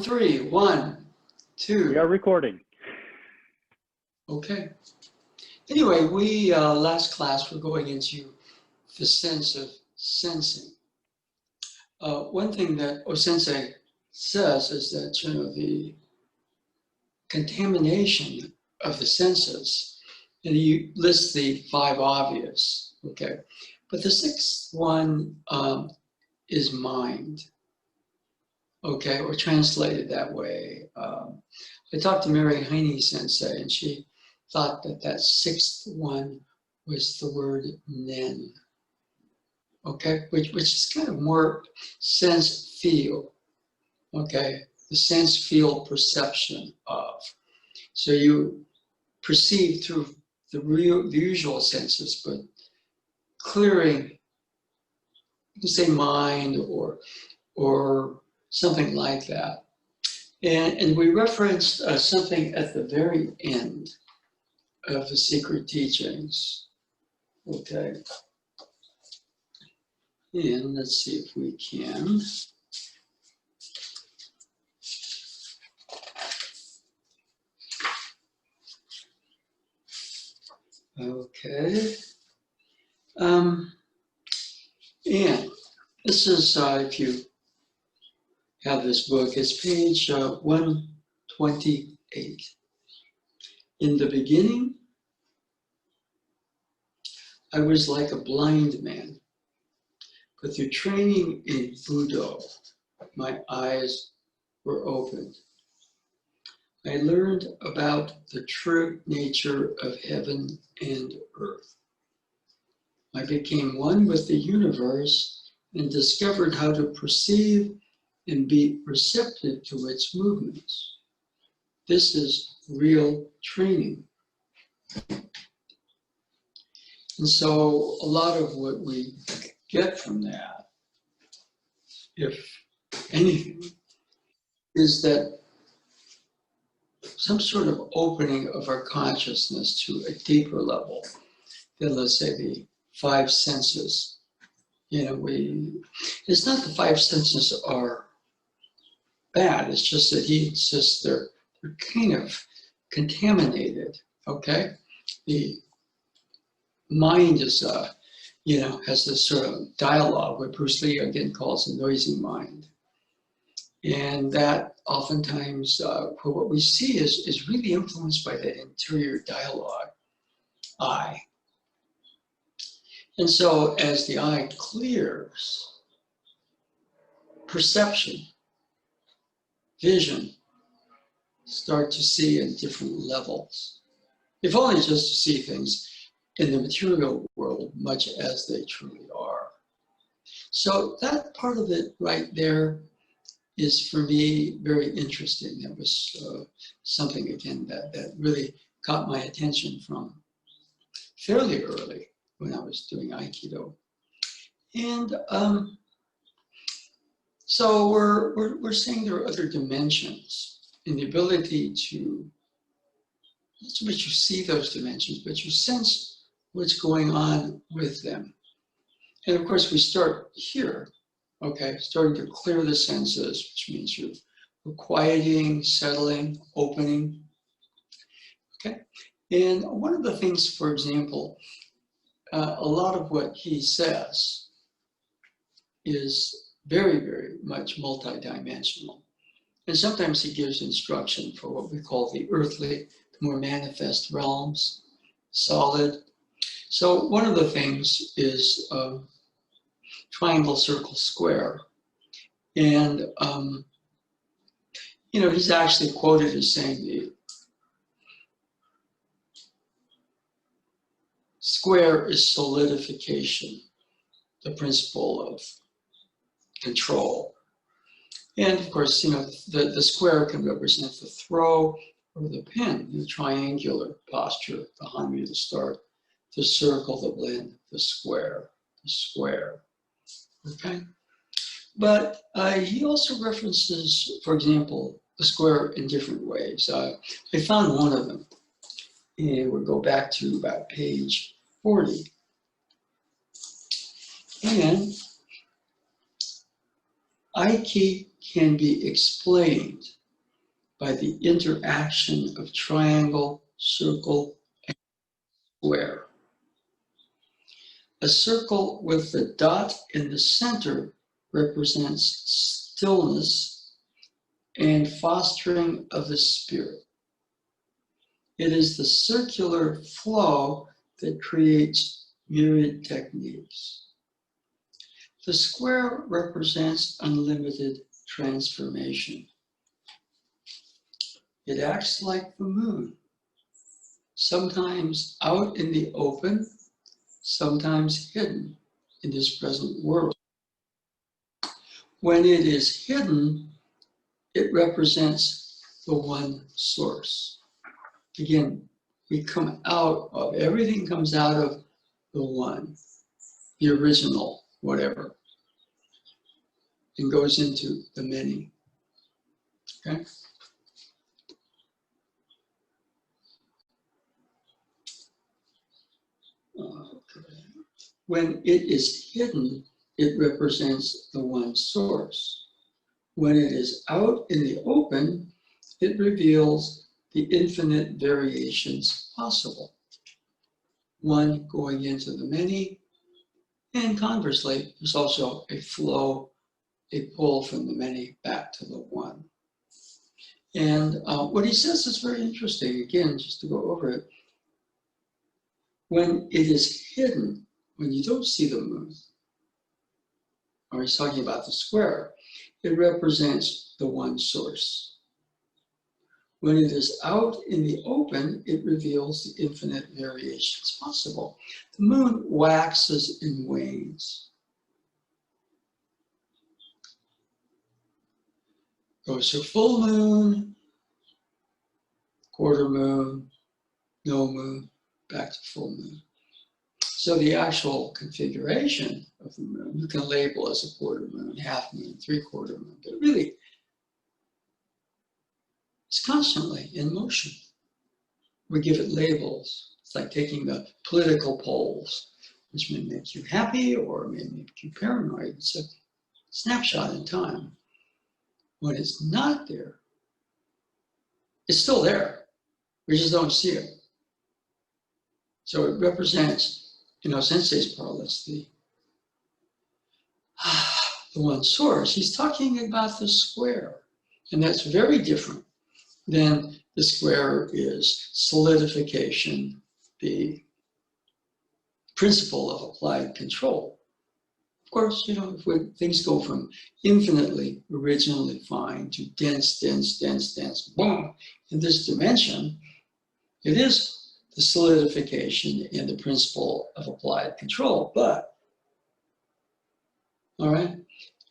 3, 1, 2. We are recording. Okay. Anyway, we last class we're going into the sense of sensing. One thing that Osensei says is that the contamination of the senses, and he lists the 5 obvious. Okay, but the 6th one is mind. Okay, or translated that way. I talked to Mary Heine Sensei, and she thought that 6th one was the word nen. Okay, which is kind of more sense feel. Okay, the sense feel perception of. So you perceive through the usual senses, but clearing, you can say mind or something like that. And we referenced something at the very end of the secret teachings. Okay. And let's see if we can. Okay. And this is, if you have this book, it's page 128. In the beginning, I was like a blind man, but through training in Budo, my eyes were opened. I learned about the true nature of heaven and earth. I became one with the universe and discovered how to perceive and be receptive to its movements. This is real training. And so a lot of what we get from that, if anything, is that some sort of opening of our consciousness to a deeper level than, let's say, the 5 senses. It's not the 5 senses are bad, it's just that he insists they're kind of contaminated, okay? The mind is, has this sort of dialogue, what Bruce Lee again calls a noisy mind. And that oftentimes, what we see is really influenced by that interior dialogue, I. And so as the eye clears, perception, vision, start to see in different levels. If only just to see things in the material world much as they truly are. So that part of it right there is for me very interesting. That was something, again, that really caught my attention from fairly early when I was doing Aikido. And so we're saying there are other dimensions in the ability to, not so much you see those dimensions, but you sense what's going on with them. And of course, we start here, okay, starting to clear the senses, which means you're quieting, settling, opening, okay? And one of the things, for example, a lot of what he says is very, very much multidimensional. And sometimes he gives instruction for what we call the earthly, the more manifest realms, solid. So one of the things is triangle, circle, square. And, he's actually quoted as saying the square is solidification, the principle of control. And of course, the square can represent the throw or the pin, the triangular posture, the hanmi, the start, the circle, the blend, the square, okay? But he also references, for example, the square in different ways. I found one of them, and we'll go back to about page 40. And Aiki can be explained by the interaction of triangle, circle, and square. A circle with the dot in the center represents stillness and fostering of the spirit. It is the circular flow that creates myriad techniques. The square represents unlimited transformation. It acts like the moon, sometimes out in the open, sometimes hidden in this present world. When it is hidden, it represents the one source. Again, we come out of, everything comes out of the one, the original, whatever, and goes into the many. Okay? When it is hidden, it represents the one source. When it is out in the open, it reveals the infinite variations possible. One going into the many, and conversely, there's also a flow, a pull from the many back to the one. And what he says is very interesting. Again, just to go over it. When it is hidden, when you don't see the moon, or he's talking about the square, it represents the one source. When it is out in the open, it reveals the infinite variations possible. The moon waxes and wanes. Goes to full moon, quarter moon, no moon, back to full moon. So the actual configuration of the moon, you can label as a quarter moon, half moon, three-quarter moon, but really, it's constantly in motion. We give it labels. It's like taking the political polls, which may make you happy or may make you paranoid. It's a snapshot in time. When it's not there, it's still there. We just don't see it. So it represents, Sensei's parlance, the one source. He's talking about the square, and that's very different than the square is solidification, the principle of applied control. Of course, if things go from infinitely originally fine to dense, boom, in this dimension, it is the solidification and the principle of applied control, but, all right?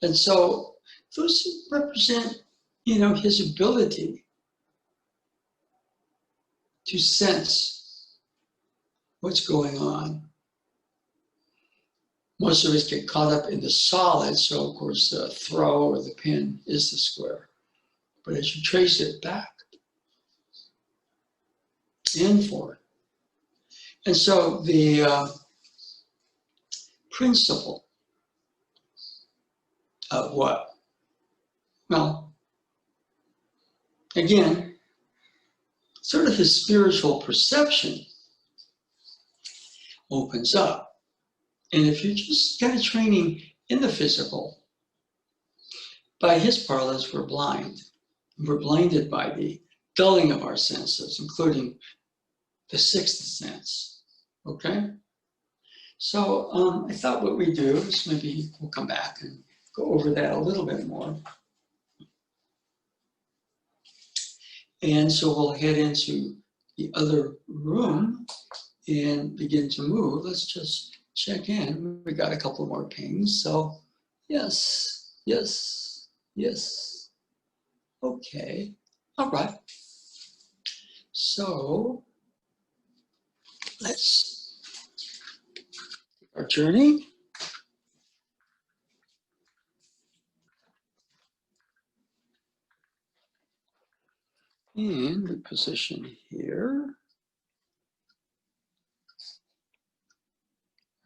And so those represent, his ability to sense what's going on. Most of us get caught up in the solid, so of course the throw or the pin is the square. But as you trace it back and forward, and so the principle of what? Well, again, sort of his spiritual perception opens up. And if you're just kind of training in the physical, by his parlance, we're blind. We're blinded by the dulling of our senses, including the sixth sense, okay? So I thought what we do is maybe we'll come back and go over that a little bit more. And so we'll head into the other room and begin to move. Let's just check in. We got a couple more pings. So yes, yes, yes. Okay, all right. So let's take our journey. And we position here.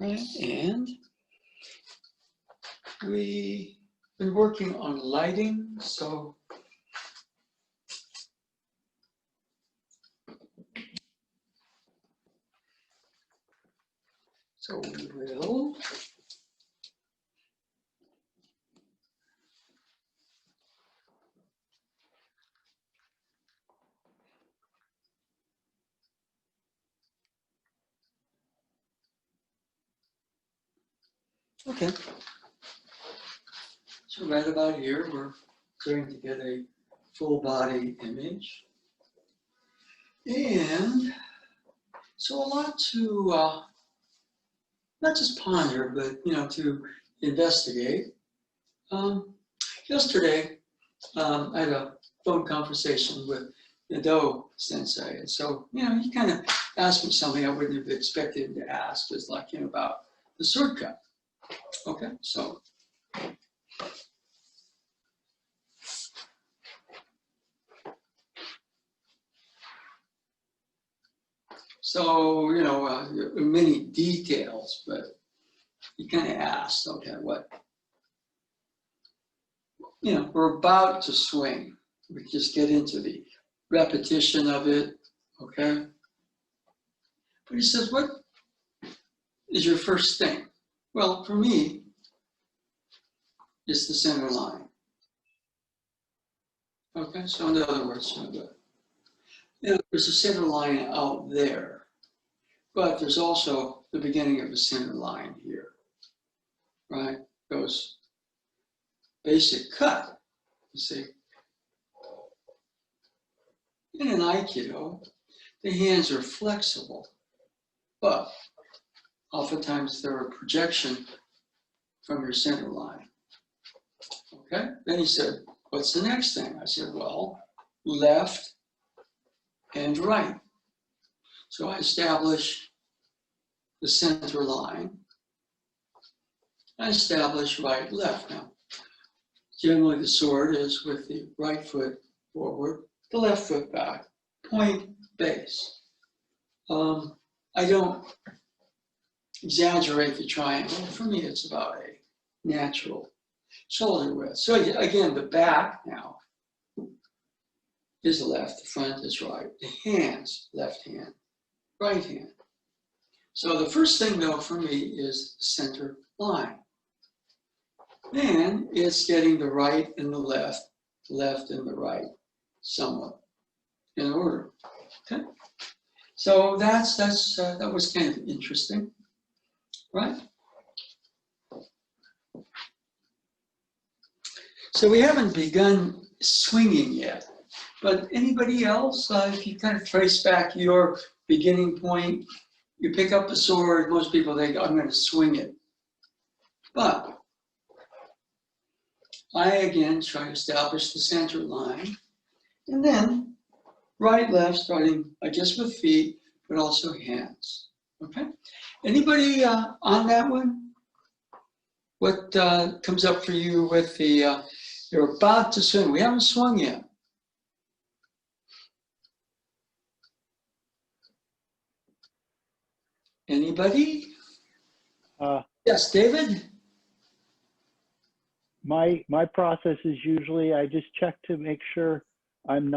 Right, and we been working on lighting, so we will. Okay. So right about here, we're going to get a full body image. And so a lot to not just ponder, but to investigate. Yesterday, I had a phone conversation with Nado Sensei, and so he kind of asked me something I wouldn't have expected him to ask, was like about the sword cut. Okay, so. So, many details, but he kind of asked, okay, what, we're about to swing. We just get into the repetition of it, okay? But he says, what is your first thing? Well, for me, it's the center line. Okay, so in other words, there's a center line out there, but there's also the beginning of a center line here, right? Goes basic cut, you see. In an Aikido, the hands are flexible, but oftentimes they're a projection from your center line. Okay, then he said, what's the next thing? I said, well, left and right. So I establish the center line. I establish right, left. Now, generally the sword is with the right foot forward, the left foot back, point base. I don't exaggerate the triangle. For me, it's about a natural shoulder width. So again, the back now is left, the front is right. The hands, left hand, right hand. So the first thing though for me is the center line. Then it's getting the right and the left and the right somewhat in order. Okay. So that was kind of interesting, right? So we haven't begun swinging yet, but anybody else, if you kind of trace back your beginning point, you pick up the sword, most people think, I'm going to swing it. But I, again, try to establish the center line, and then right, left, starting, I guess, with feet, but also hands, okay? Anybody on that one? What comes up for you with the, you're about to swing, we haven't swung yet. Anybody? Yes, David? My process is usually I just check to make sure I'm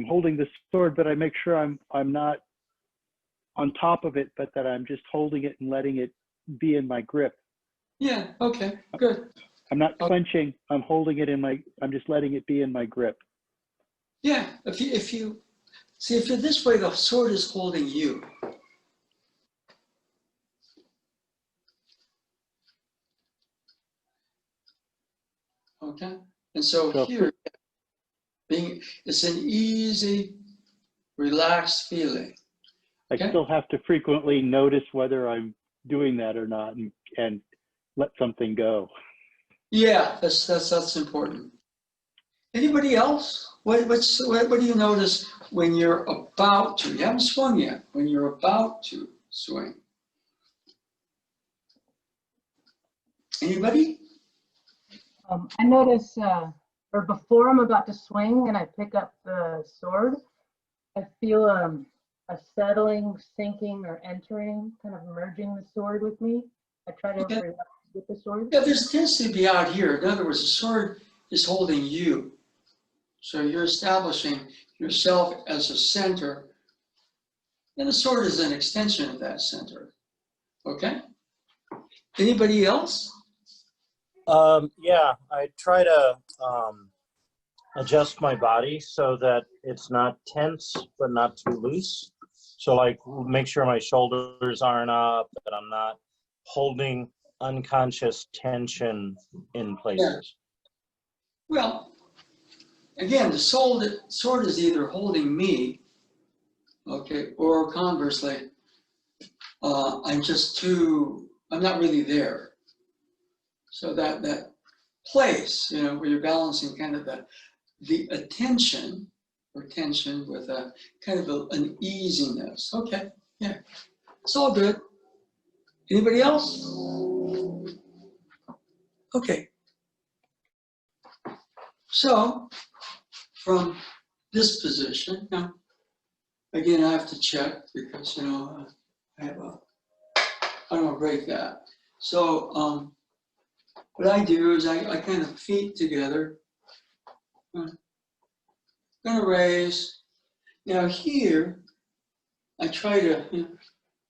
holding the sword, but I make sure I'm not on top of it, but that I'm just holding it and letting it be in my grip. Yeah, okay, good. I'm not clenching, I'm holding it I'm just letting it be in my grip. Yeah, if you're this way, the sword is holding you. Okay, and so here, it's an easy, relaxed feeling. Okay? I still have to frequently notice whether I'm doing that or not and let something go. Yeah, that's important. Anybody else? What do you notice when you're about to? You haven't swung yet. When you're about to swing. Anybody? I notice, or before I'm about to swing and I pick up the sword, I feel a settling, sinking, or entering, kind of merging the sword with me. I try to relax with the sword? Yeah, this tends to be out here. In other words, the sword is holding you. So you're establishing yourself as a center, and the sword is an extension of that center. Okay? Anybody else? Yeah, I try to adjust my body so that it's not tense but not too loose. So like make sure my shoulders aren't up, that I'm not holding unconscious tension in places. Well, again, the sword is either holding me, okay, or conversely, I'm not really there. So that place, where you're balancing kind of the attention or tension with a kind of an easiness. Okay, yeah, it's all good. Anybody else? Okay. So from this position, now, again, I have to check because, I don't want to break that. So what I do is I kind of feet together. I'm gonna raise. Now here, I try to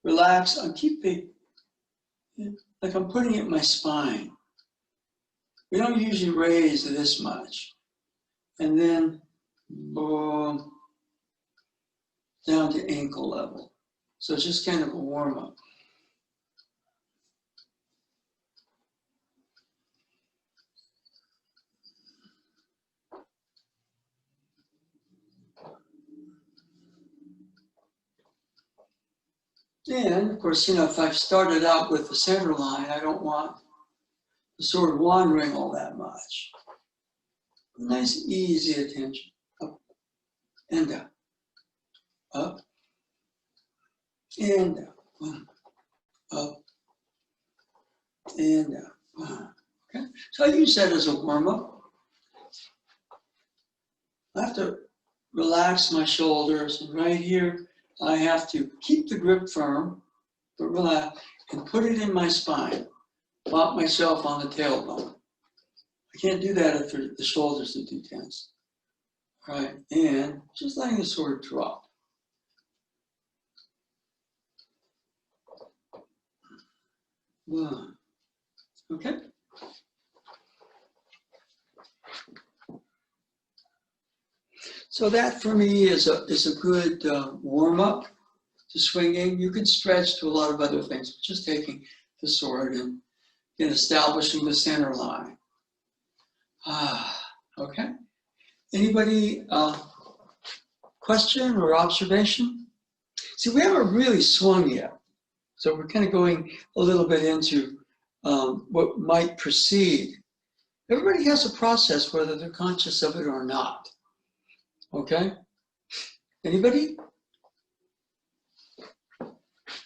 relax. I'm keeping, like I'm putting it in my spine. We don't usually raise this much. And then, boom, down to ankle level. So it's just kind of a warm up. And of course, if I've started out with the center line, I don't want the sword wandering all that much. Nice, easy attention. Up and down. Up and down. Up and down. Okay, so I use that as a warm-up. I have to relax my shoulders, and right here, I have to keep the grip firm, but relax, and put it in my spine. Plop myself on the tailbone. I can't do that if the shoulders are too tense. All right, and just letting the sword drop. One. Okay. So that for me is a good warm-up to swinging. You can stretch to a lot of other things, but just taking the sword and establishing the center line. Okay. Anybody question or observation? See, we haven't really swung yet. So we're kind of going a little bit into what might precede. Everybody has a process, whether they're conscious of it or not. Okay? Anybody?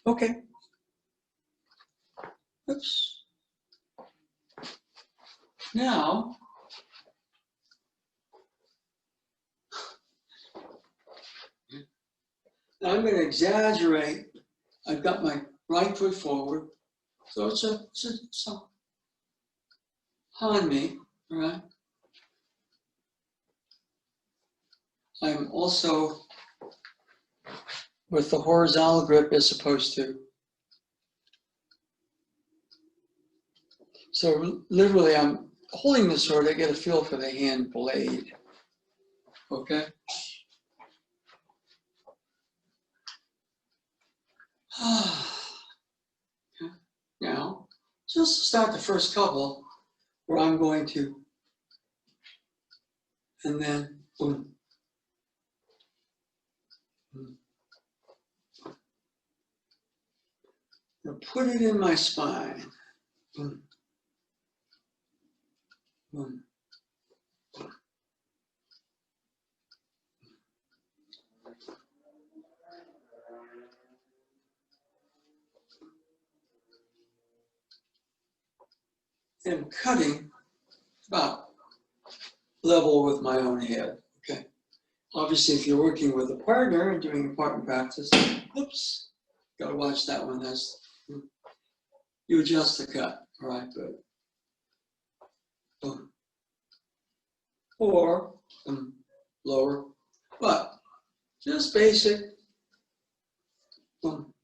Okay. Oops. Now, I'm going to exaggerate. I've got my right foot forward, so it's a hanmi, all right? I'm also with the horizontal grip as opposed to. So literally I'm holding the sword, I get a feel for the hand blade, okay? Now, just to start the first couple, where I'm going to, and then boom. Now put it in my spine. Boom. Boom. And cutting about level with my own head, okay? Obviously, if you're working with a partner and doing a partner practice, oops, gotta watch that one. You adjust the cut, All right, good. Boom. Or lower, but just basic. Boom.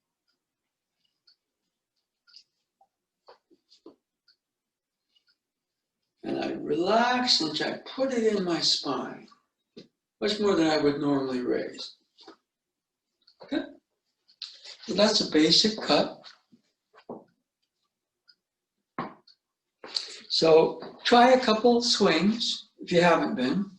And I relax and I put it in my spine, much more than I would normally raise. Okay, so that's a basic cut. So try a couple swings if you haven't been.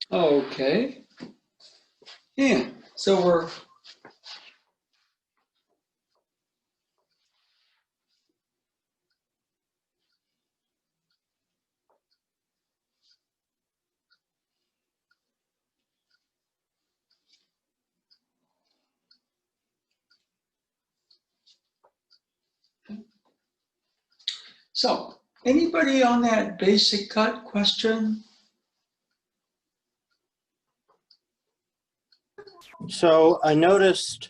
Okay. Yeah, so we're so anybody on that basic cut question? So I noticed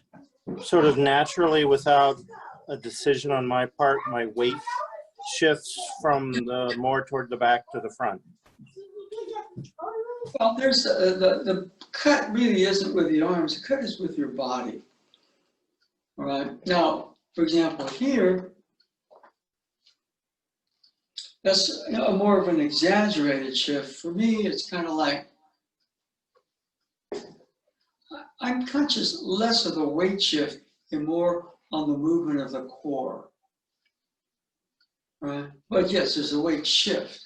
sort of naturally without a decision on my part, my weight shifts from the more toward the back to the front. Well, there's the cut really isn't with the arms, the cut is with your body. All right, now, for example, here, that's a more of an exaggerated shift. For me, it's kind of like, I'm conscious less of the weight shift and more on the movement of the core. Right? But yes, there's a weight shift.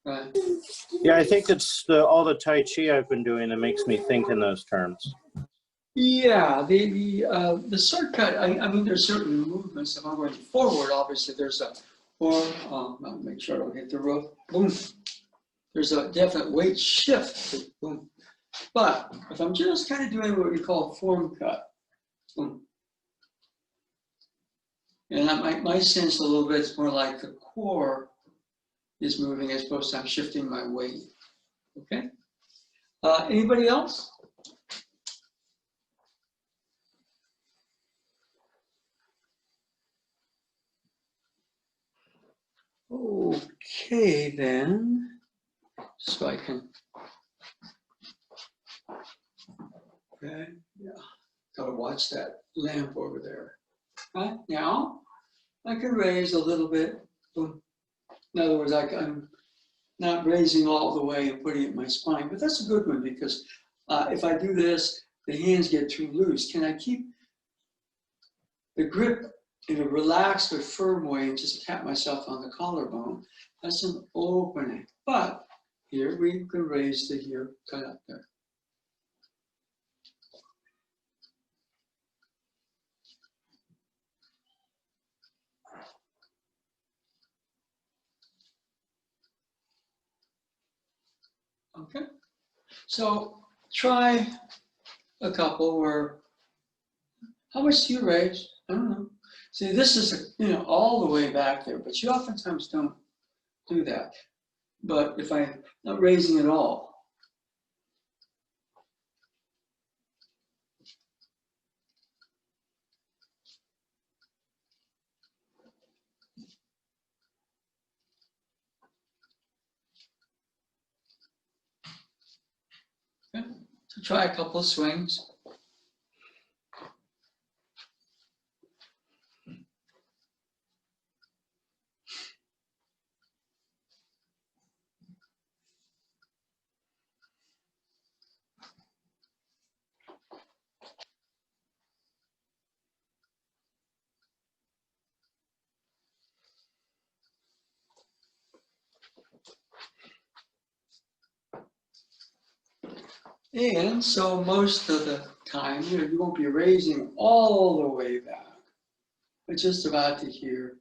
Right? Yeah, I think it's all the Tai Chi I've been doing that makes me think in those terms. Yeah, the sword cut, I mean, there's certain movements. If I'm going forward, obviously there's a, or, I'll make sure I don't hit the roof, boom. There's a definite weight shift, boom. But if I'm just kind of doing what we call form cut, boom. And my sense a little bit is more like the core is moving as opposed to I'm shifting my weight, okay? Anybody else? Okay, then, so I can, okay, yeah, gotta watch that lamp over there. Right, now, I can raise a little bit, boom. In other words, I'm not raising all the way and putting it in my spine, but that's a good one because if I do this, the hands get too loose. Can I keep the grip in a relaxed but firm way and just tap myself on the collarbone? That's an opening. But here we can raise the here, cut up there. Okay, so try a couple where, how much do you raise? I don't know. See, this is, all the way back there, but you oftentimes don't do that. But if I'm not raising at all, okay? So try a couple of swings. And so most of the time, you won't be raising all the way back, but just about to here,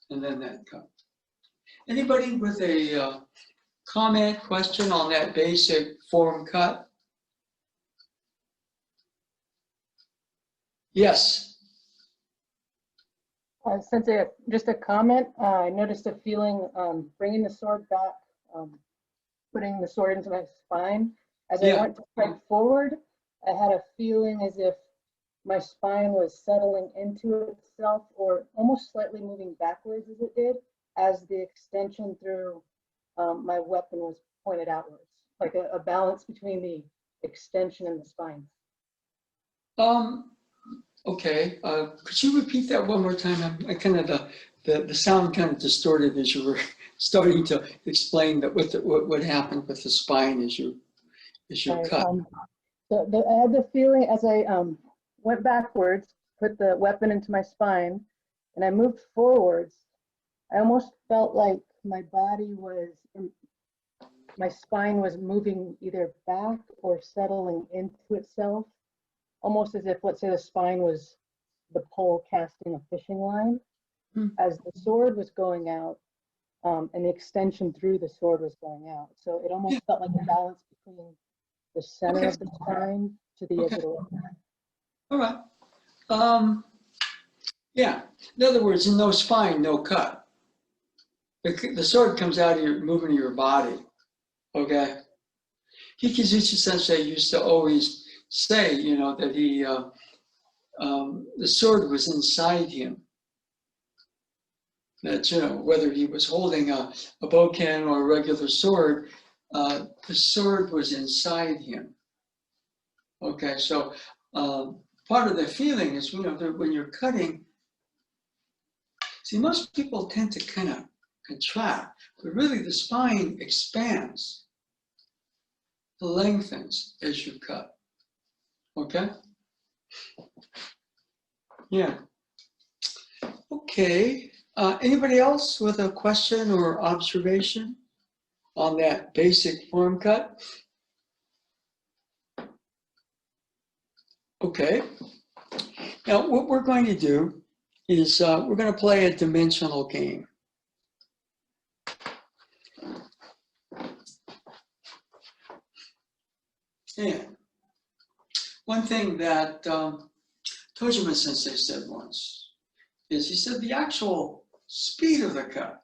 and then that cut. Anybody with a comment, question on that basic form cut? Yes. Since just a comment, I noticed a feeling bringing the sword back, putting the sword into my spine. As I went to strike forward, I had a feeling as if my spine was settling into itself or almost slightly moving backwards as it did, as the extension through my weapon was pointed outwards, like a balance between the extension and the spine. Okay, could you repeat that one more time? I kind of, the sound kind of distorted as you were starting to explain that what happened with the spine as you cut. I had the feeling as I went backwards, put the weapon into my spine, and I moved forwards, I almost felt like my spine was moving either back or settling into itself, almost as if, let's say, the spine was the pole casting a fishing line. As the sword was going out, and the extension through the sword was going out. So it almost felt like a balance between the center of the spine to the edge of the weapon. All right. Yeah. In other words, no spine, no cut. The sword comes out of your movement of your body. Okay. Hikizuchi Sensei used to always say, that the sword was inside him. That, whether he was holding a bokken or a regular sword, the sword was inside him. Okay, so part of the feeling is, that when you're cutting, see, most people tend to kind of contract, but really the spine expands, lengthens as you cut. Okay? Yeah. Okay. Anybody else with a question or observation on that basic form cut? Okay. Now, what we're going to do is we're going to play a dimensional game. And one thing that Tojima Sensei said once is he said the actual speed of the cut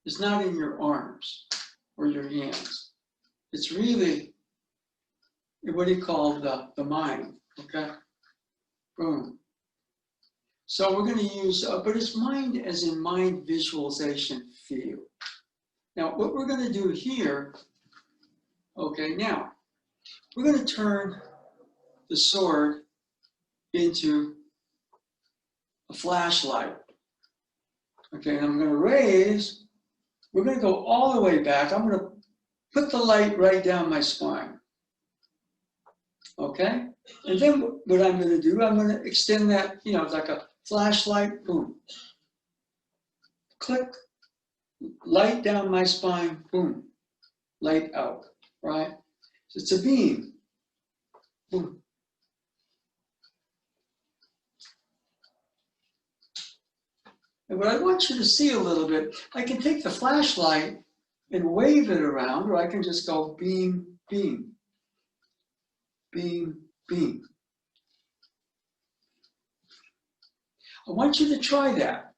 is not in your arms or your hands. It's really what he called the mind, okay? Boom. So we're going to use, but it's mind as in mind visualization field. Now, what we're going to do here, okay, now, we're going to turn the sword into a flashlight. Okay, and I'm going to raise, we're going to go all the way back. I'm going to put the light right down my spine. Okay? And then what I'm going to do, I'm going to extend that, like a flashlight, boom. Click, light down my spine, boom. Light out, right? So it's a beam. Boom. And what I want you to see a little bit, I can take the flashlight and wave it around, or I can just go beam, beam, beam, beam. I want you to try that.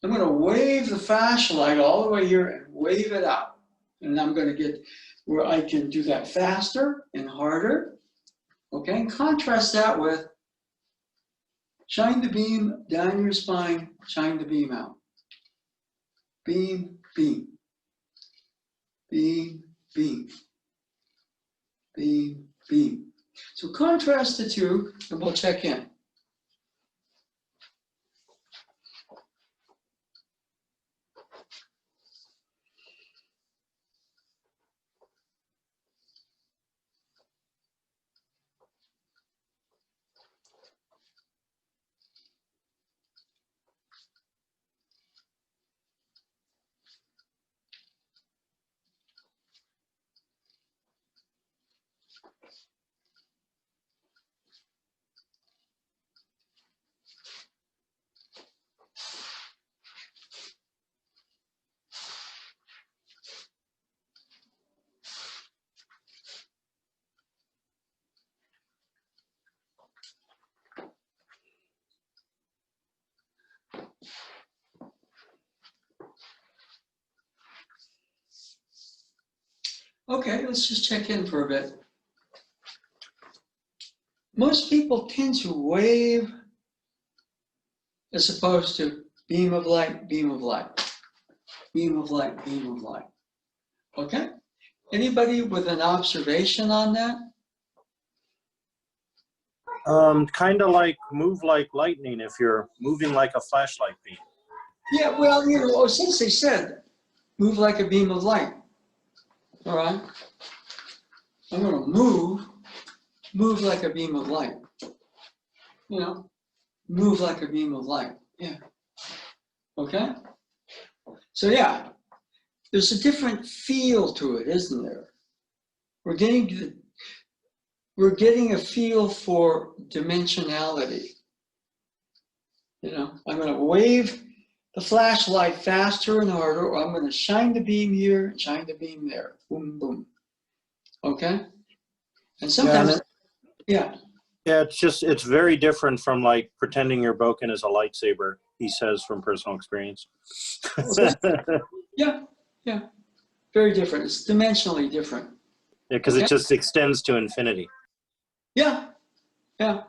I'm going to wave the flashlight all the way here and wave it out. And I'm going to get where I can do that faster and harder. Okay, and contrast that with shine the beam down your spine, shine the beam out. Beam, beam. Beam, beam. Beam, beam. So contrast the two and we'll check in. Okay, let's just check in for a bit. Most people tend to wave as opposed to beam of light, beam of light, beam of light, beam of light. Okay? Anybody with an observation on that? Kind of like move like lightning if you're moving like a flashlight beam. Yeah, well, you know, since they said move like a beam of light, all right? I'm going to move like a beam of light. You know, move like a beam of light. Yeah. Okay? So, yeah, there's a different feel to it, isn't there? We're getting a feel for dimensionality. You know, I'm going to wave the flashlight faster and harder, or I'm going to shine the beam here and shine the beam there. Boom, boom. Okay? And sometimes, yeah. Yeah, it's very different from like pretending your Boken is a lightsaber, he says from personal experience. Yeah, yeah. Very different. It's dimensionally different. Yeah, because Okay? it just extends to infinity. Yeah, yeah.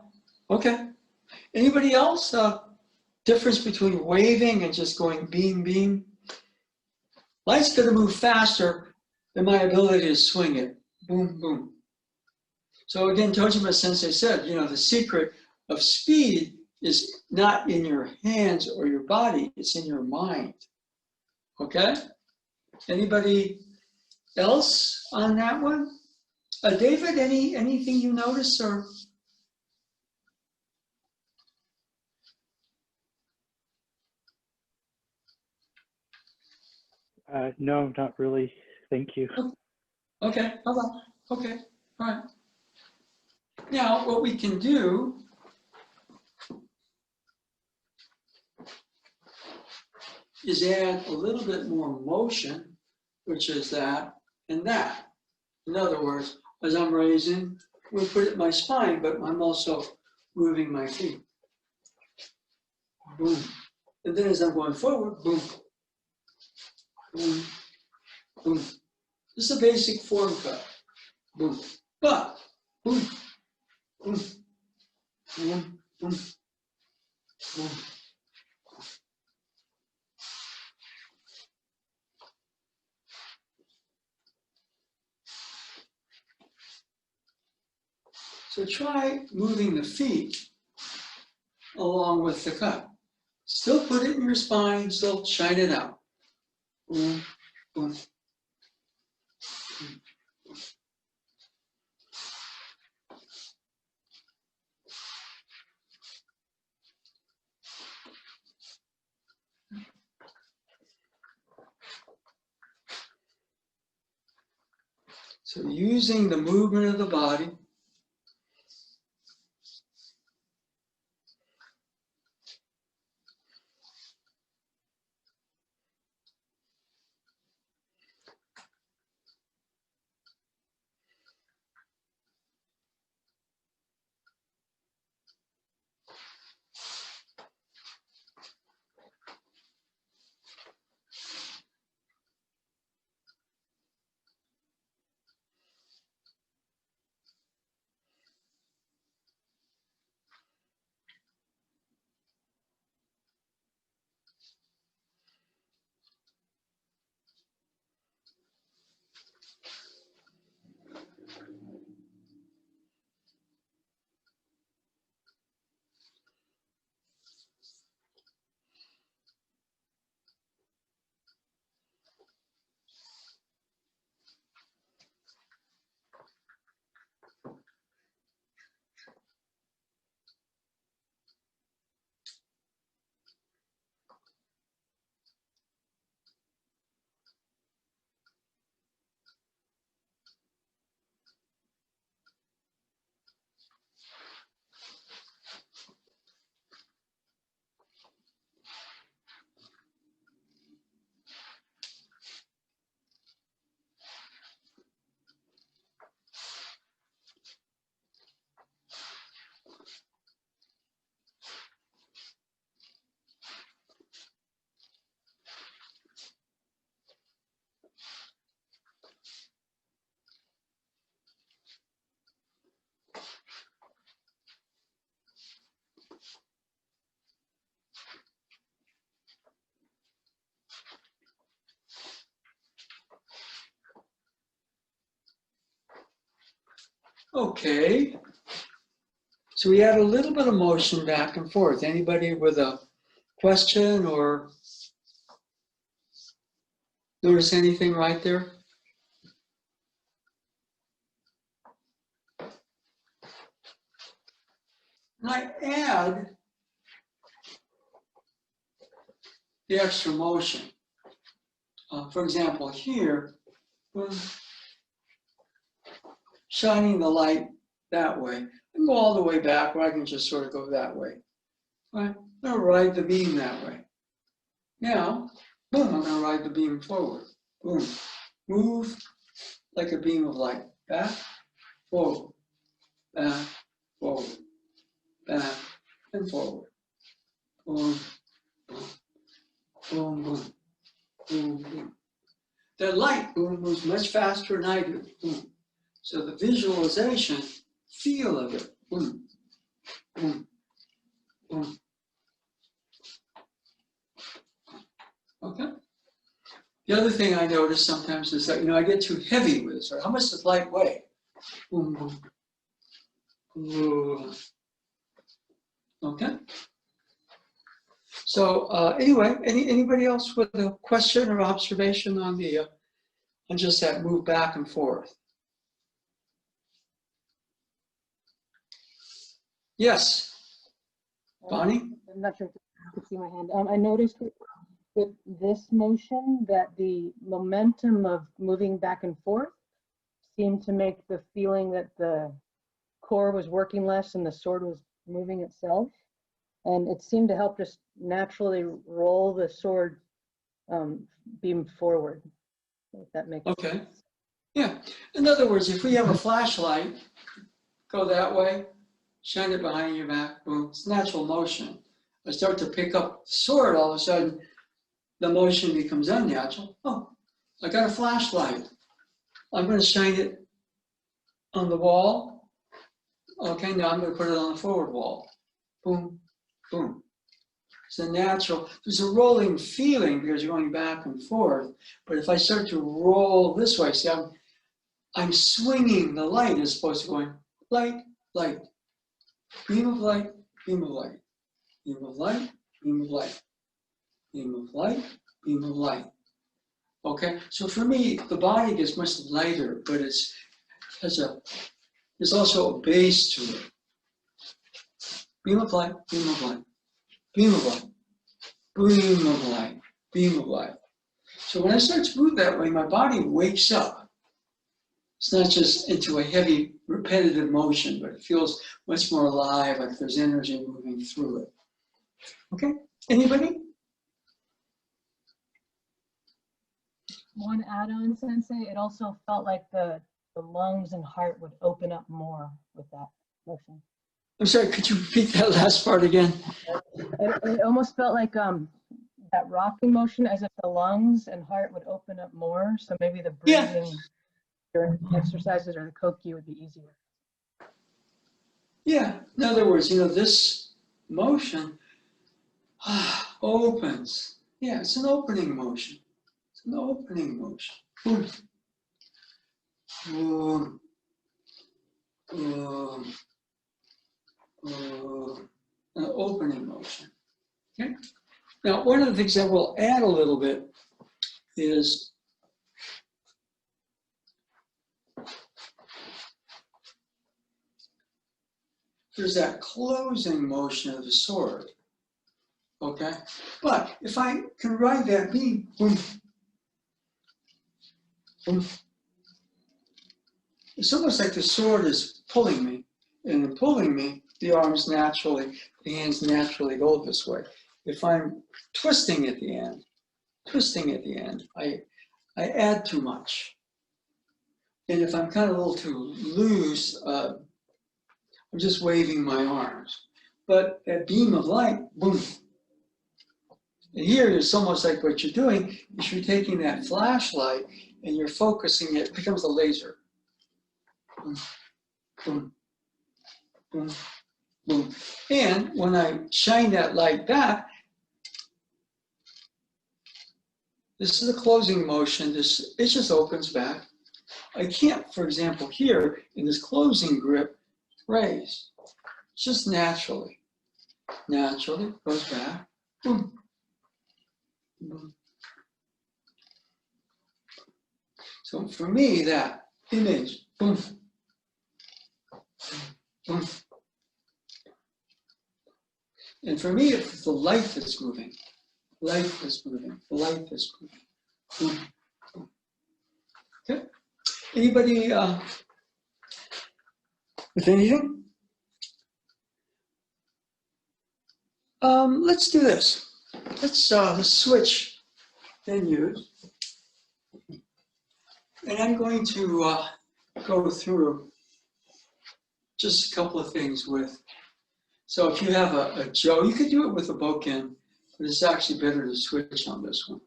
Okay. Anybody else? Difference between waving and just going beam, beam? Light's going to move faster than my ability to swing it. Boom, boom. So again, Tojima Sensei said, you know, the secret of speed is not in your hands or your body, it's in your mind. Okay? Anybody else on that one? David, anything you notice or? No, not really. Thank you. Okay, hold on. Okay, all right. Now, what we can do is add a little bit more motion, which is that and that. In other words, as I'm raising, I'm going to put it in my spine, but I'm also moving my feet. Boom. And then as I'm going forward, boom, boom, boom. This is a basic form cut. Boom. But, boom, boom, boom, boom, boom. So try moving the feet along with the cut. Still put it in your spine, still shine it out. Boom, boom. So using the movement of the body, Okay. So we add a little bit of motion back and forth. Anybody with a question or notice anything right there? And I add the extra motion. For example, here, shining the light that way. I can go all the way back, or I can just sort of go that way. Right? I'm going to ride the beam that way. Now, boom, I'm going to ride the beam forward. Boom. Move like a beam of light. Back, forward, back, forward, back, and forward. Boom, boom, boom, boom, boom, boom. That light, boom, moves much faster than I do. Boom. So the visualization, feel of it. Boom, boom, boom. Okay? The other thing I notice sometimes is that, I get too heavy with this. Right? How much does light weigh? Boom, boom, boom. Okay? So anyway, anybody else with a question or observation on on just that move back and forth? Yes, Bonnie? I'm not sure if you can see my hand. I noticed with this motion that the momentum of moving back and forth seemed to make the feeling that the core was working less and the sword was moving itself. And it seemed to help just naturally roll the sword beam forward, if that makes Okay. sense. Yeah. In other words, if we have a flashlight, go that way, shine it behind your back, boom, it's natural motion. I start to pick up the sword, all of a sudden, the motion becomes unnatural. Oh, I got a flashlight. I'm going to shine it on the wall. Okay, now I'm going to put it on the forward wall. Boom, boom. It's a natural, there's a rolling feeling because you're going back and forth. But if I start to roll this way, see, I'm swinging the light as opposed to going light, light, beam of light, beam of light, beam of light, beam of light, beam of light, beam of light. Okay, so for me, the body gets much lighter, but there's also a base to it. Beam of light, beam of light, beam of light, beam of light, beam of light. So when I start to move that way, my body wakes up. It's not just into a heavy, repetitive motion, but it feels much more alive, like there's energy moving through it. Okay, anybody? One add-on, Sensei, it also felt like the lungs and heart would open up more with that motion. I'm sorry, could you repeat that last part again? It almost felt like that rocking motion, as if the lungs and heart would open up more. So maybe the breathing during exercises or the koki would be easier. Yeah, in other words, this motion opens. Yeah, it's an opening motion. It's an opening motion. Boom. Boom. Boom. Boom. An opening motion. Okay? Now, one of the things that we'll add a little bit is there's that closing motion of the sword. Okay? But if I can ride that beam, boom, boom, it's almost like the sword is pulling me. And in pulling me, the arms naturally, the hands naturally go this way. If I'm twisting at the end, I add too much. And if I'm kind of a little too loose, I'm just waving my arms. But that beam of light, boom. And here it's almost like what you're doing is you're taking that flashlight and you're focusing it, it becomes a laser. Boom, boom, boom, boom. And when I shine that light back, this is a closing motion. It just opens back. I can't, for example, here in this closing grip, raise. Just naturally. Naturally goes back. Boom. Boom. So for me, that image, boom, boom. And for me, it's the light that's moving. Life is moving. Life is moving. Boom, boom. Okay. Anybody with anything? Let's do this. Let's switch venues. And I'm going to go through just a couple of things with, so if you have a Joe, you could do it with a Boken, but it's actually better to switch on this one.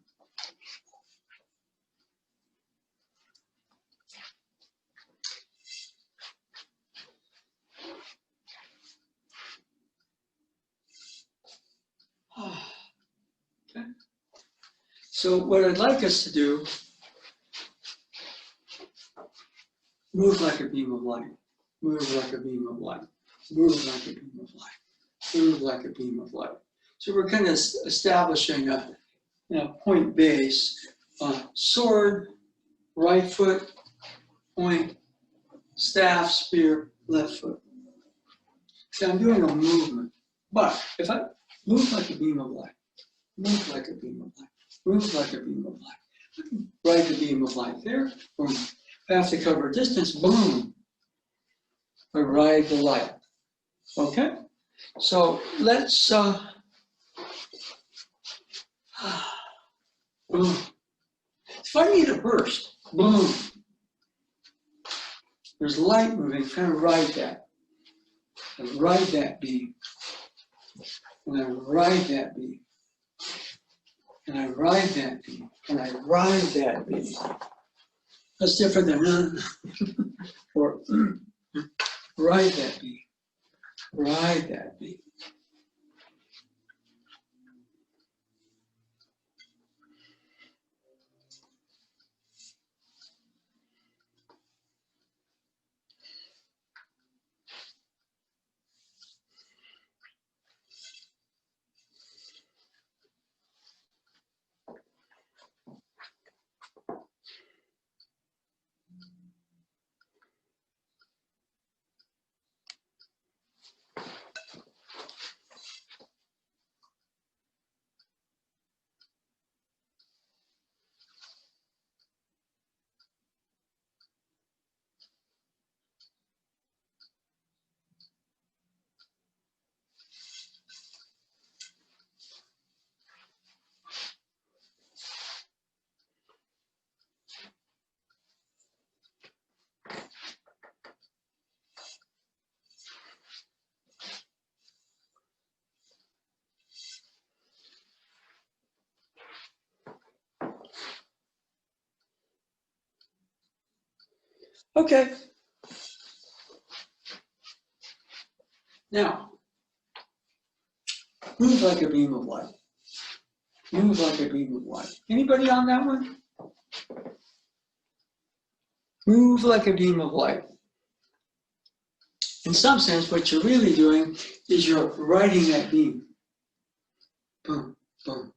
Okay. So what I'd like us to do, move like a beam of light, move like a beam of light, move like a beam of light, move like a beam of light. So we're kind of establishing a point base, sword, right foot, point, staff, spear, left foot. See, I'm doing a movement, but if I move like a beam of light, move like a beam of light, move like a beam of light, I can ride the beam of light there, boom. If I have to cover distance, boom, I ride the light. Okay? So let's, boom. If I need a burst, boom. There's light moving, trying to ride that. I ride that beam. And I ride that beam. And I ride that beam. And I ride that beam. That's different than or ride that beam. Ride that beam. Okay. Now, move like a beam of light. Move like a beam of light. Anybody on that one? Move like a beam of light. In some sense, what you're really doing is you're riding that beam. Boom, boom.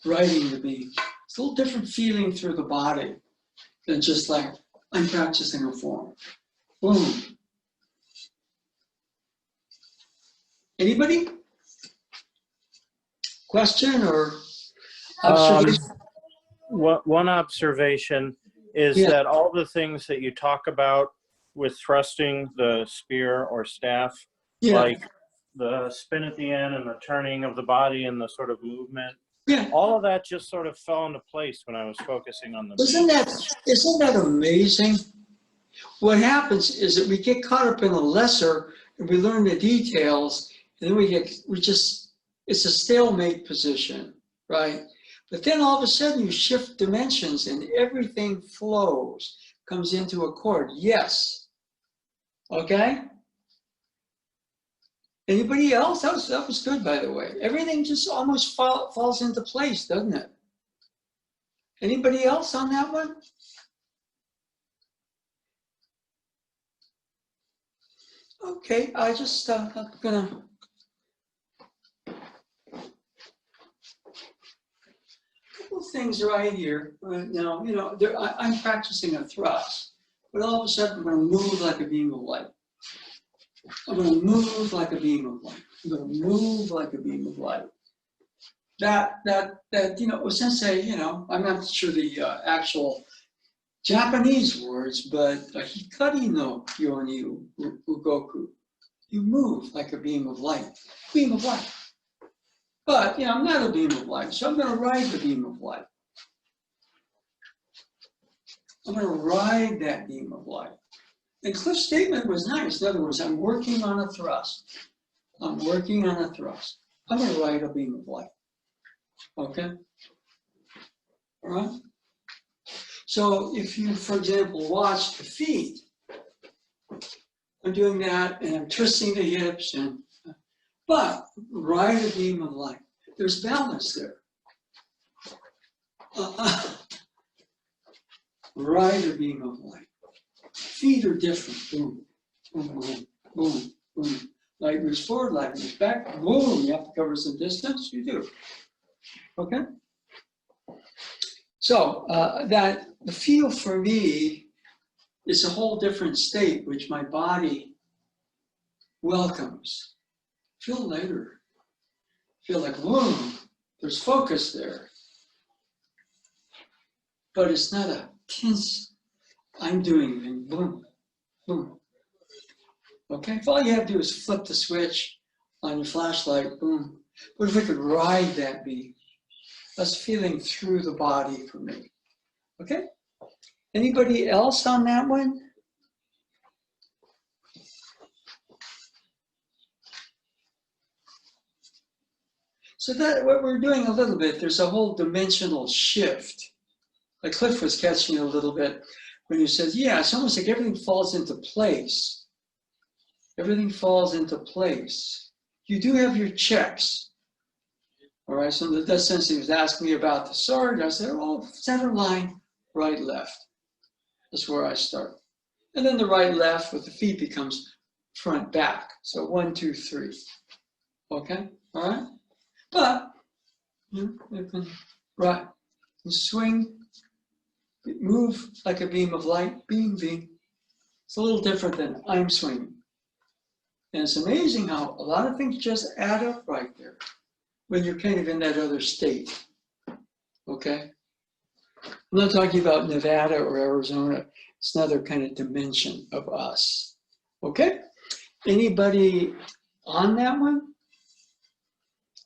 Riding the beam. It's a little different feeling through the body than just like I'm practicing a form. Boom. Anybody? Question or observation? One observation is that all the things that you talk about with thrusting the spear or staff, like the spin at the end and the turning of the body and the sort of movement, all of that just sort of fell into place when I was focusing on the Isn't that amazing? What happens is that we get caught up in the lesser and we learn the details, and then it's a stalemate position, right? But then all of a sudden you shift dimensions and everything flows, comes into accord. Yes. Okay? Anybody else? That was good, by the way. Everything just almost falls into place, doesn't it? Anybody else on that one? Okay, I just, I'm gonna. Couple things right here. Now, you know, I'm practicing a thrust, but all of a sudden I'm gonna move like a beam of light. I'm gonna move like a beam of light. I'm gonna move like a beam of light. That, you know, sensei, you know, I'm not sure the actual Japanese words, but hikari no yoni ugoku. You move like a beam of light. Beam of light. But, you know, I'm not a beam of light, so I'm going to ride the beam of light. I'm going to ride that beam of light. And Cliff's statement was nice. In other words, I'm working on a thrust. I'm working on a thrust. I'm going to ride a beam of light. Okay? All right? So if you, for example, watch the feet, I'm doing that and I'm twisting the hips, but ride a beam of light. There's balance there. Ride a beam of light. Feet are different. Boom, boom, boom, boom, boom. Light moves forward, light moves back. Boom, you have to cover some distance. You do. Okay? So that the feel for me is a whole different state, which my body welcomes. Feel later. Feel like, whoa, there's focus there. But it's not a tense, I'm doing, and boom, boom. Okay, if all you have to do is flip the switch on your flashlight, boom. What if we could ride that beam? That's feeling through the body for me. Okay? Anybody else on that one? So that what we're doing a little bit, there's a whole dimensional shift. Like Cliff was catching a little bit when he said, yeah, it's almost like everything falls into place. Everything falls into place. You do have your checks. All right, so in that sense, he was asking me about the sword. I said, oh, center line, right, left. That's where I start. And then the right, left with the feet becomes front, back. So 1, 2, 3. Okay, all right? But you can, right, you swing, move like a beam of light, beam, beam. It's a little different than I'm swinging. And it's amazing how a lot of things just add up right there when you're kind of in that other state, okay? I'm not talking about Nevada or Arizona. It's another kind of dimension of us, okay? Anybody on that one?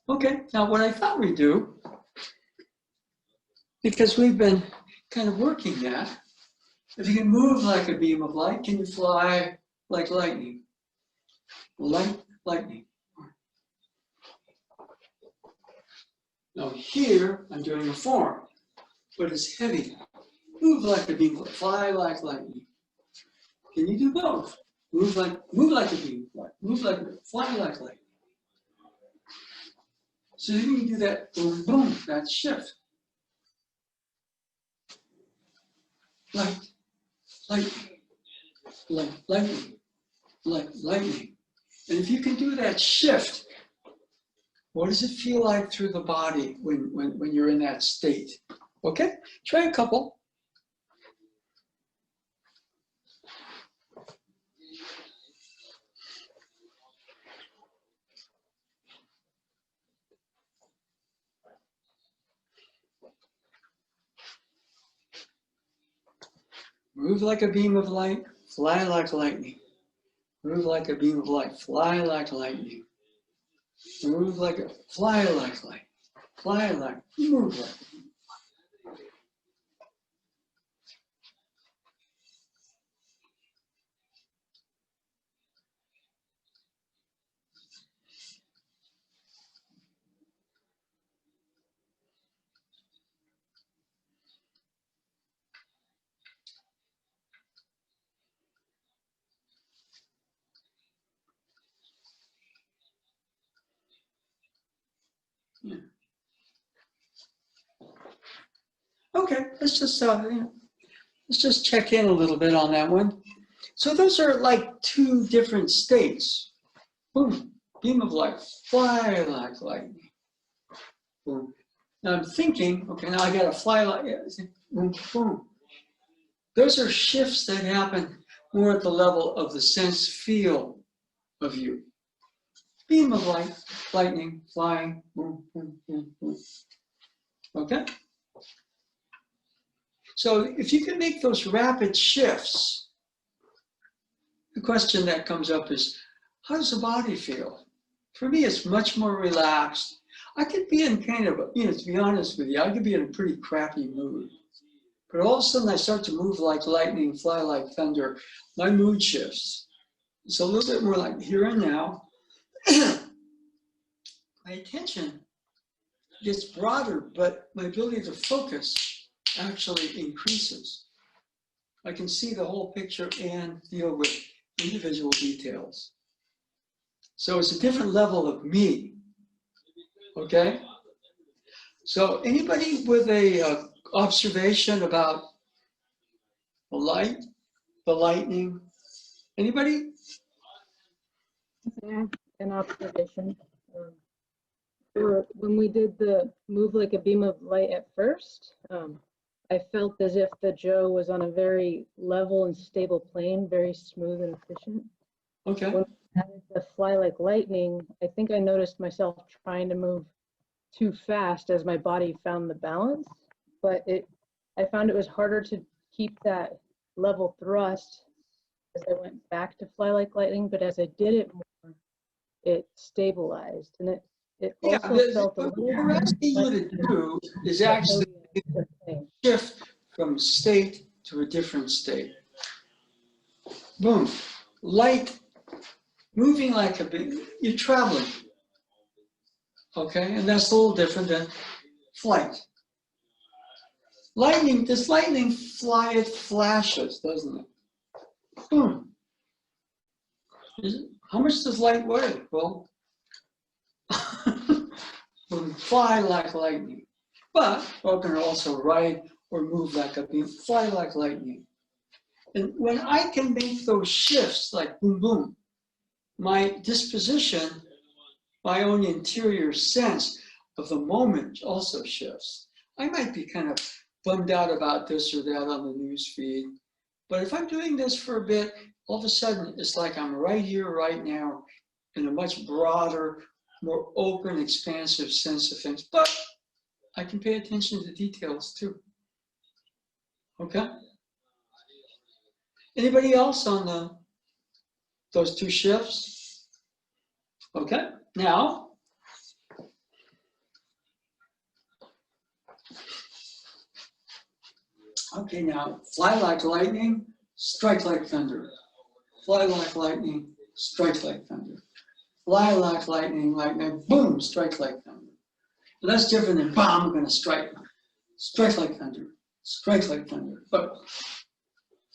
Okay, now what I thought we'd do, because we've been kind of working that, if you can move like a beam of light, can you fly like lightning? Lightning. Now here, I'm doing a form, but it's heavy. Move like a beam, fly like lightning. Can you do both? Move like a beam, fly like lightning. So you can do that, boom, boom, that shift. Light, lightning. And if you can do that shift, what does it feel like through the body when you're in that state? Okay, try a couple. Move like a beam of light, fly like lightning. Move like a beam of light, fly like lightning. Move like a, fly like light, fly like, move like. Yeah. Okay, let's just check in a little bit on that one. So those are like two different states. Boom, beam of light, fly like lightning. Boom. Now I'm thinking, okay, now I got to fly like, boom, boom. Those are shifts that happen more at the level of the sense field of you. Beam of light, lightning, flying, boom, boom, boom, boom. Okay? So if you can make those rapid shifts, the question that comes up is, how does the body feel? For me, it's much more relaxed. I could be in kind of, to be honest with you, I could be in a pretty crappy mood. But all of a sudden I start to move like lightning, fly like thunder. My mood shifts. It's a little bit more like here and now. My attention gets broader, but my ability to focus actually increases. I can see the whole picture and deal with individual details. So it's a different level of me, okay? So anybody with a observation about the light, the lightning? Anybody? Yeah, an observation. Or when we did the move like a beam of light at first, I felt as if the Joe was on a very level and stable plane, very smooth and efficient. Okay. When we added the fly like lightning, I think I noticed myself trying to move too fast as my body found the balance, but I found it was harder to keep that level thrust as I went back to fly like lightning, but as I did it more, it stabilized, and it Yeah, also felt a what little we're asking you to do is actually shift from state to a different state. Boom, light, moving like a beam, you're traveling. Okay, and that's a little different than flight. Lightning, does lightning fly? It flashes, doesn't it? Boom. How much does light weigh? Well, fly like lightning. But we're going to also ride or move like a beam, fly like lightning. And when I can make those shifts, like boom, boom, my disposition, my own interior sense of the moment also shifts. I might be kind of bummed out about this or that on the news feed, but if I'm doing this for a bit, all of a sudden it's like I'm right here, right now, in a much broader, more open, expansive sense of things. But I can pay attention to details too. Okay? Anybody else on those two shifts? Okay, now, fly like lightning, strike like thunder. Fly like lightning, strike like thunder. Fly like lightning, boom, strike like thunder. And that's different than, bam, I'm gonna strike. Strike like thunder, strike like thunder. But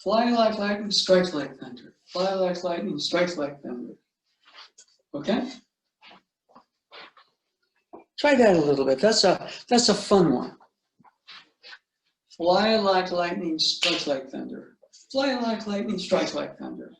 fly like lightning, strike like thunder. Fly like lightning, strike like thunder. Okay? Try that a little bit. That's a fun one. Fly like lightning, strike like thunder. Fly like lightning, strike like thunder.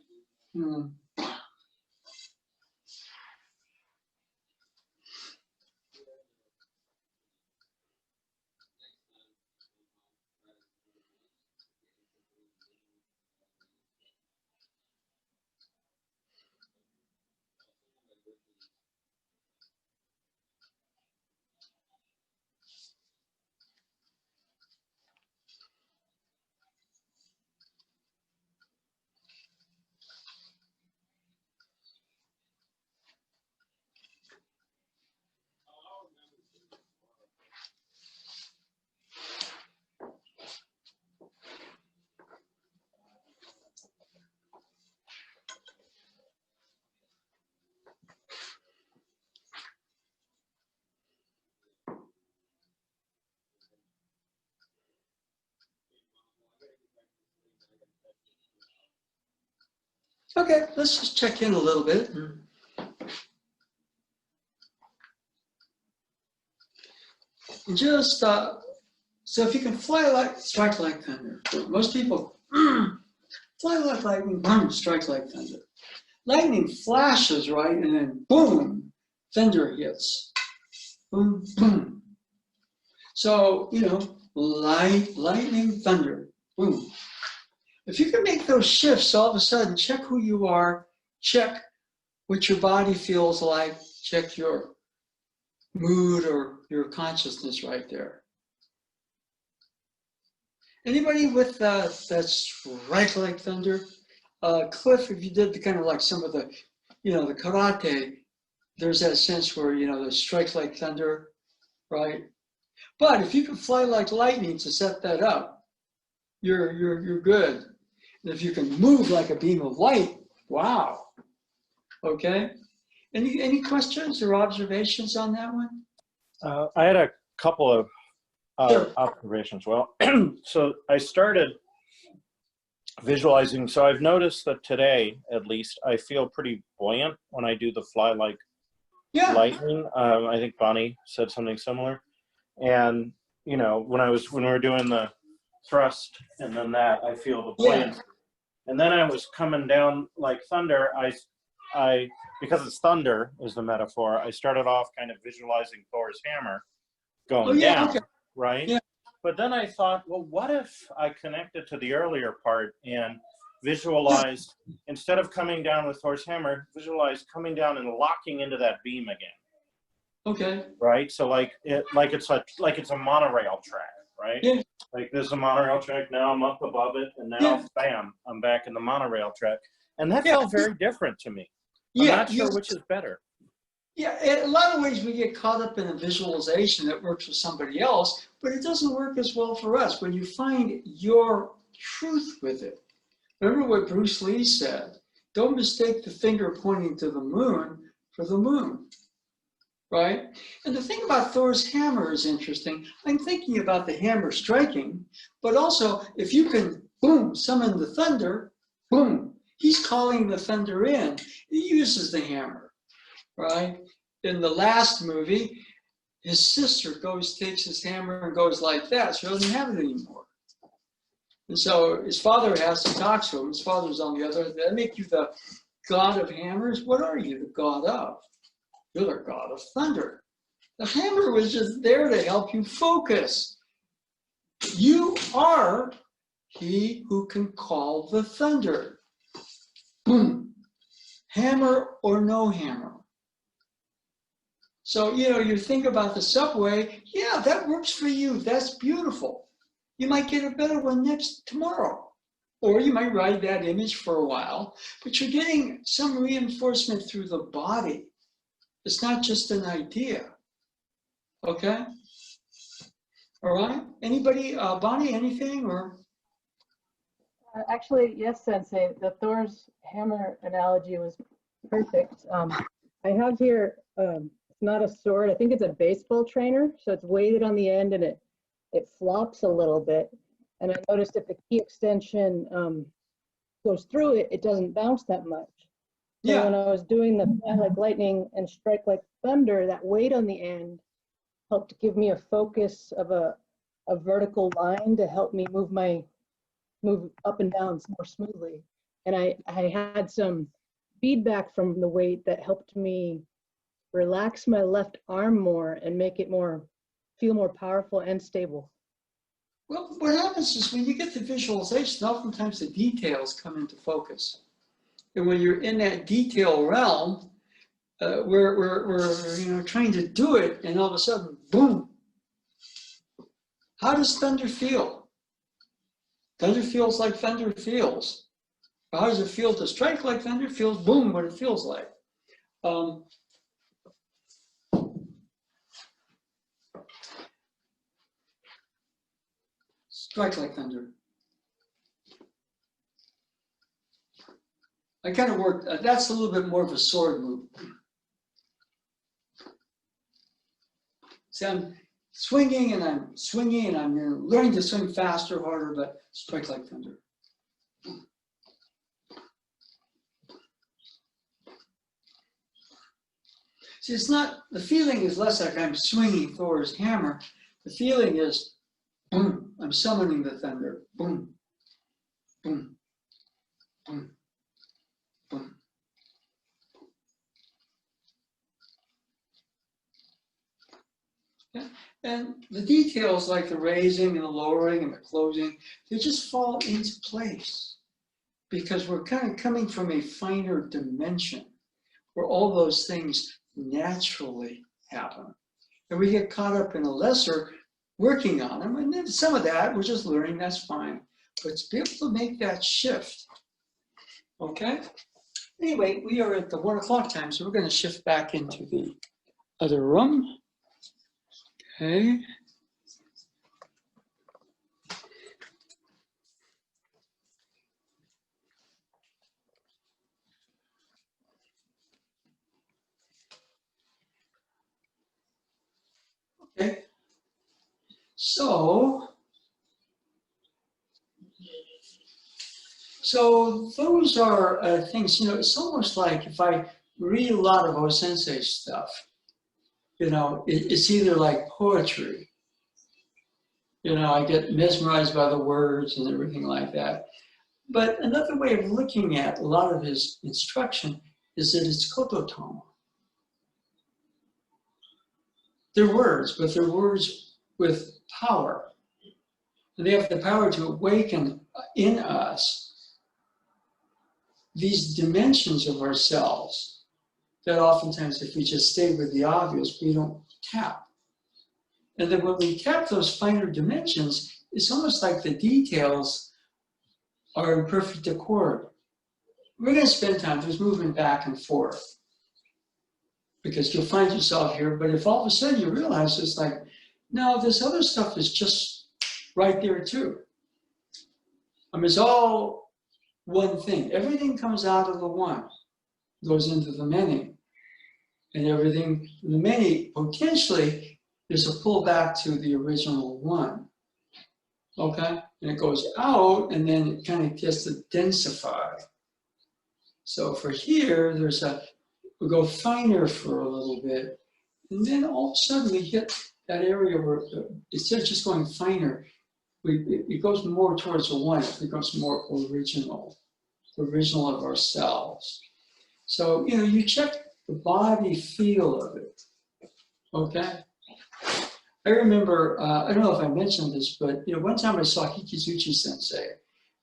Okay, let's just check in a little bit. And just, so if you can fly like, strike like thunder. Most people Fly like lightning, boom, strike like thunder. Lightning flashes, right, and then boom, thunder hits. Boom, boom. So, you know, lightning, thunder, boom. If you can make those shifts, all of a sudden, check who you are, check what your body feels like, check your mood or your consciousness right there. Anybody with that strike like thunder? Cliff, if you did the kind of like some of the, you know, the karate, there's that sense where, you know, the strike like thunder, right? But if you can fly like lightning to set that up, you're good. And if you can move like a beam of light, wow. Okay. Any questions or observations on that one? I had a couple of Sure. observations. Well, so I started visualizing. So I've noticed that today, at least, I feel pretty buoyant when I do the fly like lightning. I think Bonnie said something similar. And you know, when we were doing the thrust and then that, I feel the buoyancy. And then I was coming down like thunder. I because it's thunder is the metaphor. I started off kind of visualizing Thor's hammer going down, okay. right? Yeah. But then I thought, well, what if I connected to the earlier part and visualized, instead of coming down with Thor's hammer, visualize coming down and locking into that beam again. Okay. Right. So like it's a monorail track, right? Yeah. Like there's a monorail track. Now I'm up above it, and now bam, I'm back in the monorail track, and that felt very different to me. I'm not sure which is better. Yeah, in a lot of ways we get caught up in a visualization that works for somebody else, but it doesn't work as well for us when you find your truth with it. Remember what Bruce Lee said, don't mistake the finger pointing to the moon for the moon, right? And the thing about Thor's hammer is interesting. I'm thinking about the hammer striking, but also if you can, boom, summon the thunder, boom, he's calling the thunder in. He uses the hammer. Right? In the last movie, his sister takes his hammer and goes like that. She doesn't have it anymore. And so his father has to talk to him. His father's on the other end. That make you the god of hammers? What are you the god of? You're the god of thunder. The hammer was just there to help you focus. You are he who can call the thunder. Boom. Hammer or no hammer. So, you know, you think about the subway, yeah, that works for you. That's beautiful. You might get a better one tomorrow. Or you might ride that image for a while, but you're getting some reinforcement through the body. It's not just an idea. Okay? All right? Anybody, Bonnie, anything or? Actually, yes, Sensei. The Thor's hammer analogy was perfect. I have here, it's not a sword. I think it's a baseball trainer. So it's weighted on the end and it flops a little bit. And I noticed if the key extension goes through it, it doesn't bounce that much. So when I was doing the fly like lightning and strike like thunder, that weight on the end helped give me a focus of a vertical line to help me move up and down more smoothly. And I had some feedback from the weight that helped me relax my left arm more and make it feel more powerful and stable. Well, what happens is when you get the visualization, oftentimes the details come into focus. And when you're in that detail realm, we're trying to do it, and all of a sudden, boom. How does thunder feel? Thunder feels like thunder feels. How does it feel to strike like thunder? It feels boom, what it feels like. Strike like thunder. I kind of work, that's a little bit more of a sword move. See, I'm swinging and I'm learning to swing faster, harder, but strike like thunder. See, it's not, the feeling is less like I'm swinging Thor's hammer. The feeling is, boom, I'm summoning the thunder, boom, boom. boom, boom. Yeah. And the details like the raising and the lowering and the closing, they just fall into place because we're kind of coming from a finer dimension where all those things naturally happen. And we get caught up in a lesser working on them. And then some of that, we're just learning, that's fine. But to be able to make that shift, okay? Anyway, we are at the 1 o'clock time, so we're going to shift back into the other room. Okay. Okay. So those are things, you know, it's almost like if I read a lot of O-sensei stuff, you know, it's either like poetry. You know, I get mesmerized by the words and everything like that. But another way of looking at a lot of his instruction is that it's kototama. They're words, but they're words with power. And they have the power to awaken in us these dimensions of ourselves that oftentimes, if we just stay with the obvious, we don't tap. And then when we tap those finer dimensions, it's almost like the details are in perfect accord. We're going to spend time just moving back and forth because you'll find yourself here. But if all of a sudden you realize it's like, no, this other stuff is just right there too. I mean, it's all one thing. Everything comes out of the one, goes into the many. And everything, the many, potentially, there's a pullback to the original one. Okay? And it goes out, and then it kind of gets to densify. So for here, we go finer for a little bit, and then all of a sudden we hit that area where instead of just going finer, it goes more towards the one. It becomes more original, the original of ourselves. So, you know, you check the body feel of it, okay? I remember, I don't know if I mentioned this, but, you know, one time I saw Hikizuchi sensei,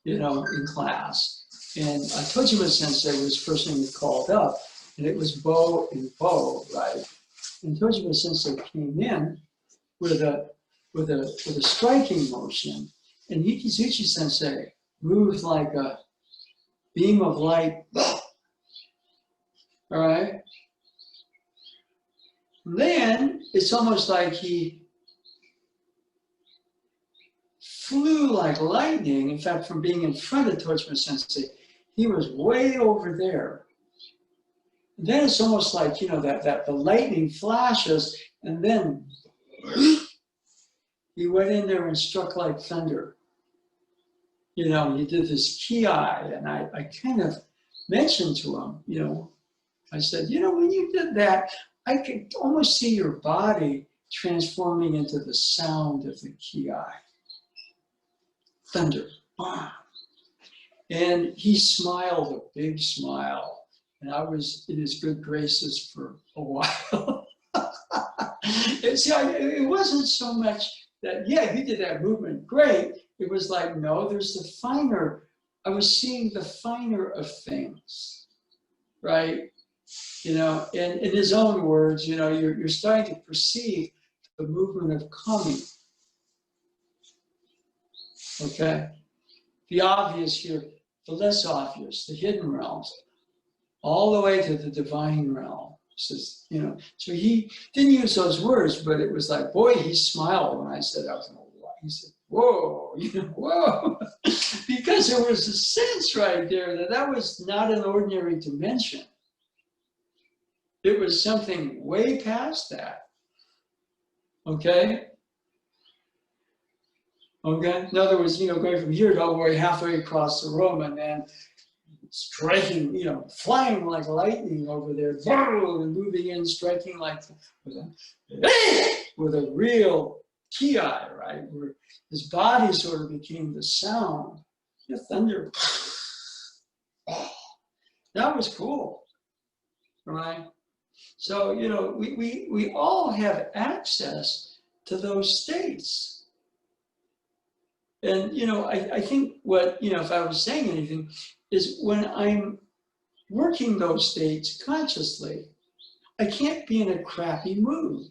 you know, in class, and Tojima sensei was the first thing he called up, and it was bow and bow, right? And Tojima sensei came in with a striking motion, and Hikizuchi sensei moved like a beam of light, all right? Then it's almost like he flew like lightning. In fact, from being in front of Tojima Sensei, he was way over there. And then it's almost like, you know, that the lightning flashes, and then he went in there and struck like thunder. You know, he did this ki, and I kind of mentioned to him, you know, I said, you know, when you did that, I could almost see your body transforming into the sound of the ki. Thunder. And he smiled a big smile. And I was in his good graces for a while. It wasn't so much that, yeah, you did that movement, great. It was like, no, there's the finer. I was seeing the finer of things, right? You know, and in his own words, you know, you're starting to perceive the movement of coming. Okay? The obvious here, the less obvious, the hidden realms, all the way to the divine realm. Says, you know, so he didn't use those words, but it was like, boy, he smiled when I said I was going to lie. He said, whoa, you know, whoa. Because there was a sense right there that was not an ordinary dimension. It was something way past that. Okay? Okay? In other words, you know, going from here to all the way halfway across the room and then striking, you know, flying like lightning over there, and moving in, striking like with a real ki, right? Where his body sort of became the sound. The thunder. That was cool, right? So, you know, we all have access to those states. And, you know, I think what, you know, if I was saying anything, is when I'm working those states consciously, I can't be in a crappy mood.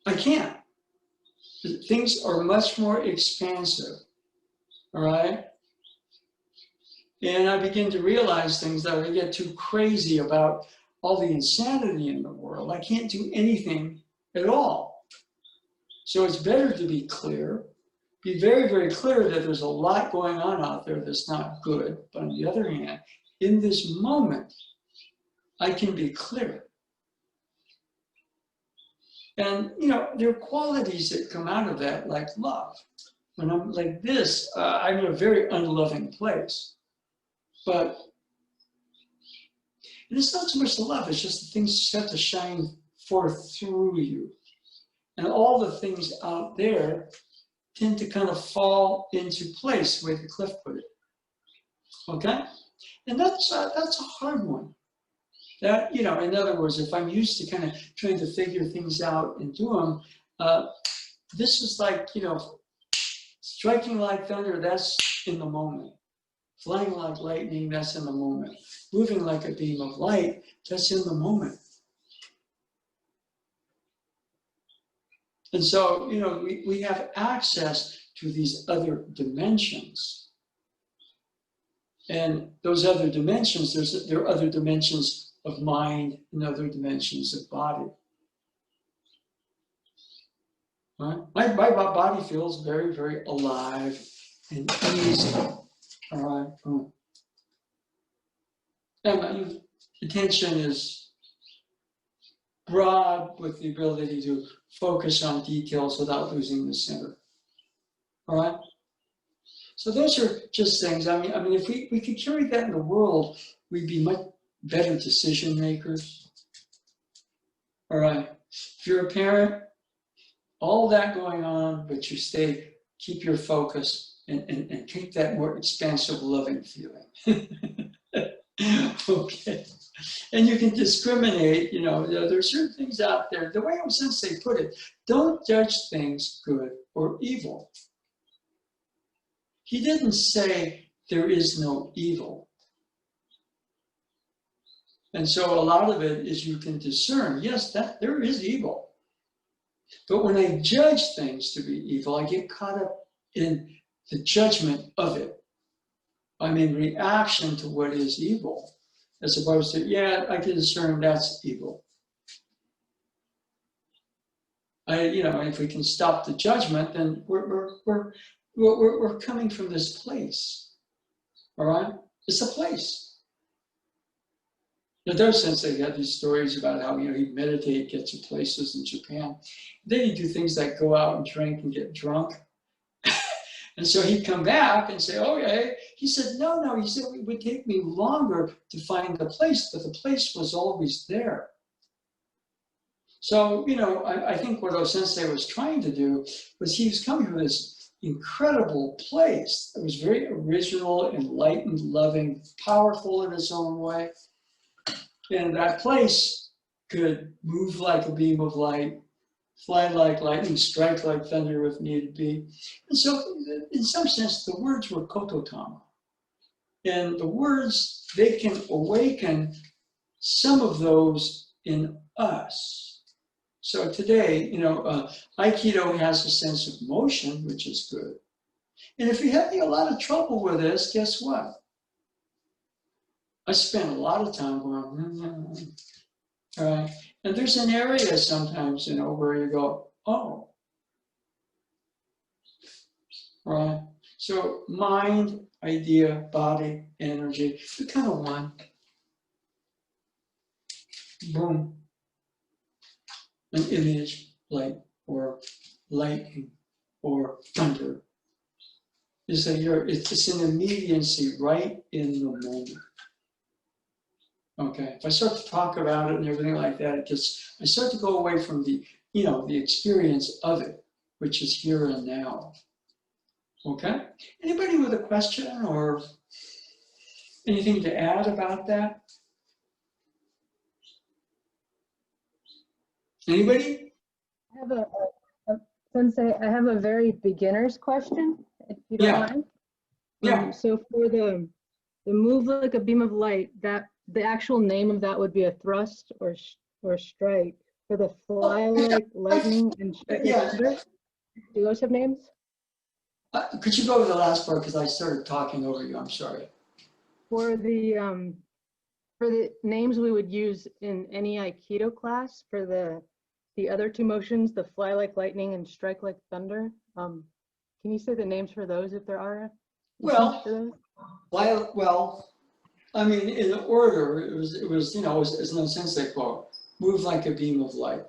I can't. Things are much more expansive, all right? And I begin to realize things that I get too crazy about all the insanity in the world. I can't do anything at all. So it's better to be clear, be very, very clear that there's a lot going on out there that's not good. But on the other hand, in this moment, I can be clear. And, you know, there are qualities that come out of that, like love. When I'm like this, I'm in a very unloving place. But and it's not so much the love, it's just the things start to shine forth through you. And all the things out there tend to kind of fall into place, the way the Cliff put it. Okay? And that's a hard one. That, you know, in other words, if I'm used to kind of trying to figure things out and do them, this is like, you know, striking like thunder, that's in the moment. Flying like lightning, that's in the moment. Moving like a beam of light, that's in the moment. And so, you know, we have access to these other dimensions. And those other dimensions, there are other dimensions of mind and other dimensions of body. Right? My body feels very, very alive and easy. All right. And my attention is broad with the ability to focus on details without losing the center. All right? So those are just things. I mean, if we could carry that in the world, we'd be much better decision makers. All right. If you're a parent, all that going on, but you keep your focus and keep that more expansive, loving feeling. Okay. And you can discriminate, you know, there's certain things out there. The way Sensei put it, don't judge things good or evil. He didn't say there is no evil. And so a lot of it is you can discern, yes, that there is evil. But when I judge things to be evil, I get caught up in the judgment of it. I'm in reaction to what is evil, as opposed to, yeah, I can discern that's evil. You know, if we can stop the judgment, then we're coming from this place. All right, it's a place. Now, there's sense they had these stories about how, you know, he'd meditate, get to places in Japan. Then he'd do things like go out and drink and get drunk. And so he'd come back and say, oh, yeah. He said, no. He said, it would take me longer to find the place, but the place was always there. So, you know, I think what O-sensei was trying to do was he was coming from this incredible place that was very original, enlightened, loving, powerful in its own way. And that place could move like a beam of light, fly like lightning, strike like thunder if needed be. And so, in some sense, the words were kototama. And the words, they can awaken some of those in us. So today, you know, Aikido has a sense of motion, which is good. And if you're having a lot of trouble with this, guess what? I spend a lot of time going, all right. And there's an area sometimes, you know, where you go, oh. All right. So mind, idea, body, energy, they're kind of one. Boom. An image, light, or lightning, or thunder. It's an immediacy right in the moment. Okay, if I start to talk about it and everything like that, I start to go away from the, you know, the experience of it, which is here and now. Okay? Anybody with a question or Anything to add about that? Anybody? I have Sensei, I have a very beginner's question, if you don't Yeah. mind. Yeah. So for the move like a beam of light, that the actual name of that would be a thrust or strike. For the fly like lightning and strike like Yeah. thunder, do those have names? Could you go to the last part because I started talking over you? I'm sorry. For the names we would use in any Aikido class for the other two motions, the fly like lightning and strike like thunder. Can you say the names for those if there are? Well, for those? well, I mean, in order, it was you know, it's no sense they quote, move like a beam of light,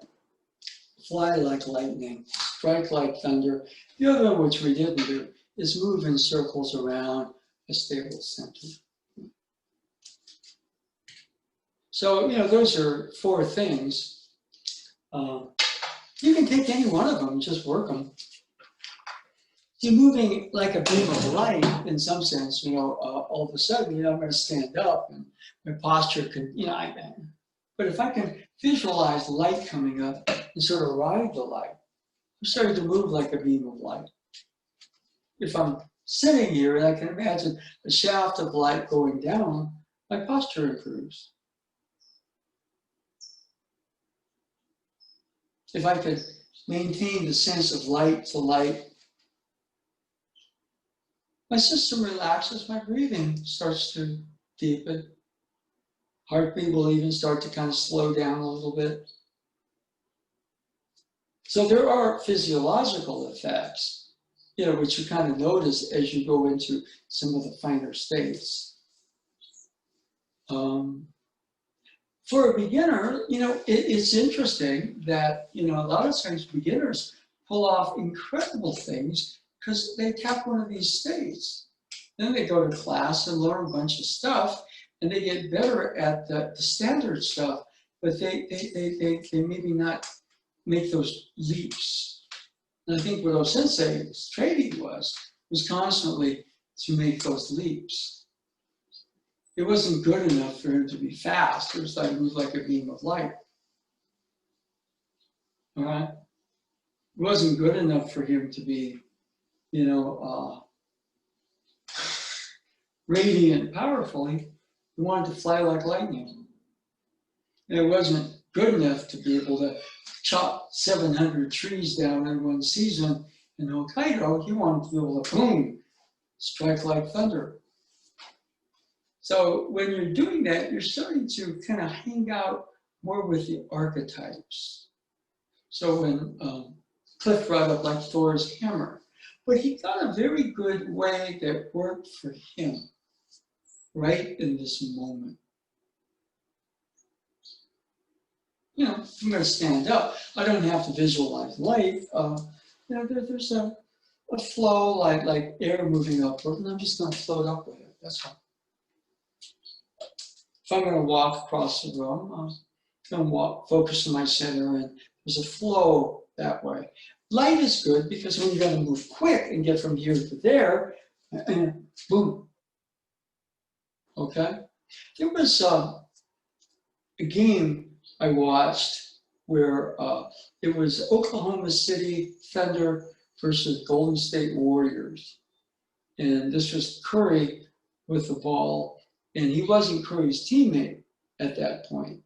fly like lightning, strike like thunder. The other one, which we didn't do, is move in circles around a stable center. So, you know, those are 4 things. You can take any one of them, just work them. You're moving like a beam of light in some sense, you know, all of a sudden, you know, I'm going to stand up and my posture can, you know, but if I can visualize light coming up and sort of ride the light, I'm starting to move like a beam of light. If I'm sitting here and I can imagine a shaft of light going down, my posture improves. If I could maintain the sense of light to light, my system relaxes, my breathing starts to deepen. Heartbeat will even start to kind of slow down a little bit. So there are physiological effects, you know, which you kind of notice as you go into some of the finer states. For a beginner, you know, it's interesting that, you know, a lot of times beginners pull off incredible things because they tap one of these states. Then they go to class and learn a bunch of stuff, and they get better at the standard stuff, but they maybe not make those leaps. And I think what O-sensei's training was constantly to make those leaps. It wasn't good enough for him to be fast. It was like move like a beam of light. All right? It wasn't good enough for him to be, you know, radiant powerfully. He wanted to fly like lightning. And it wasn't good enough to be able to chop 700 trees down in one season in Hokkaido. He wanted to be able to, boom, strike like thunder. So when you're doing that, you're starting to kind of hang out more with the archetypes. So when Cliff brought up like Thor's hammer, but he got a very good way that worked for him right in this moment. You know, I'm going to stand up. I don't have to visualize light. You know, there's a flow like air moving upward, and I'm just going to float up with it. That's all. If I'm going to walk across the room, I'm going to walk, focus on my center, and there's a flow that way. Light is good because when you're going to move quick and get from here to there, boom. Okay? There was a game I watched where it was Oklahoma City Thunder versus Golden State Warriors. And this was Curry with the ball. And he wasn't Curry's teammate at that point.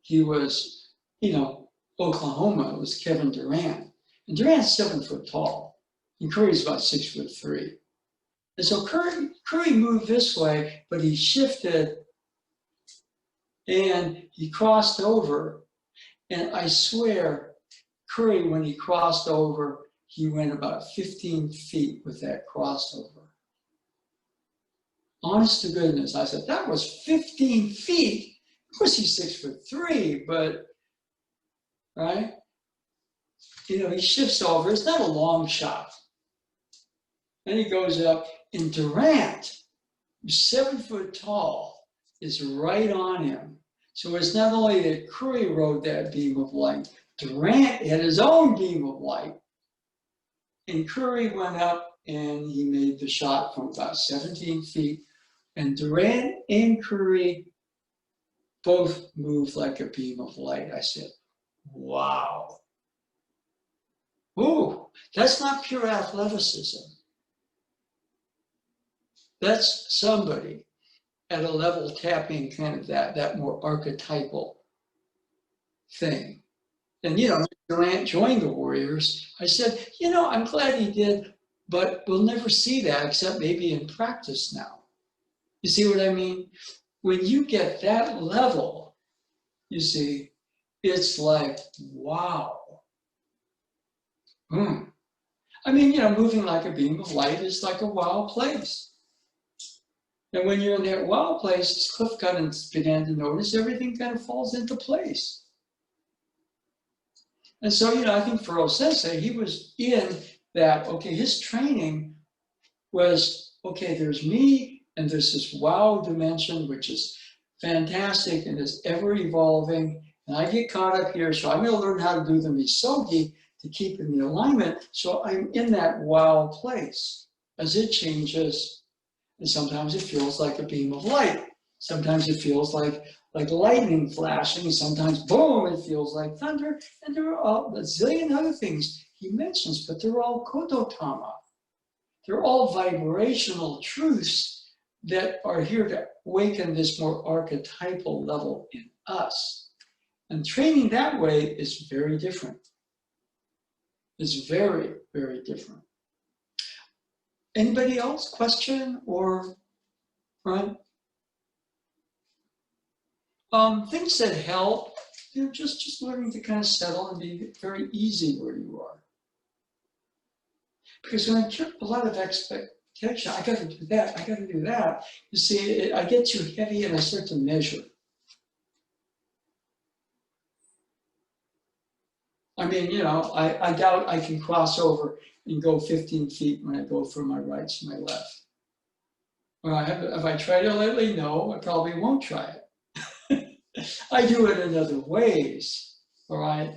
He was, you know, Oklahoma was Kevin Durant. And Durant's 7 foot tall. And Curry's about 6'3". And so Curry moved this way, but he shifted and he crossed over. And I swear, Curry, when he crossed over, he went about 15 feet with that crossover. Honest to goodness, I said, that was 15 feet. Of course, he's 6'3", but, right? You know, he shifts over. It's not a long shot. Then he goes up, and Durant, who's 7 foot tall, is right on him. So it's not only that Curry rode that beam of light, Durant had his own beam of light. And Curry went up and he made the shot from about 17 feet And Durant and Curry both moved like a beam of light. I said, wow. Ooh, that's not pure athleticism. That's somebody at a level tapping kind of that more archetypal thing. And, Durant joined the Warriors. I said, I'm glad he did, but we'll never see that except maybe in practice now. You see what I mean? When you get that level, you see, it's like, wow. I mean, moving like a beam of light is like a wow place. And when you're in that wow place, as Cliff kind of began to notice, everything kind of falls into place. And so, I think for Sensei, he was in that, okay, his training was, okay, there's me, and there's this wow dimension, which is fantastic and is ever evolving. And I get caught up here, so I'm going to learn how to do the misogi to keep in the alignment. So I'm in that wow place as it changes. And sometimes it feels like a beam of light. Sometimes it feels like lightning flashing. Sometimes, boom, it feels like thunder. And there are a zillion other things he mentions, but they're all kodotama. They're all vibrational truths that are here to awaken this more archetypal level in us. And training that way is very different. It's very, very different. Anybody else question or, right? Things that help, just learning to kind of settle and be very easy where you are. Because when I keep a lot of expectation, I got to do that, I got to do that. You see, I get too heavy and I start to measure. I mean, I doubt I can cross over and go 15 feet when I go from my right to my left. Well, have I tried it lately? No, I probably won't try it. I do it in other ways, all right?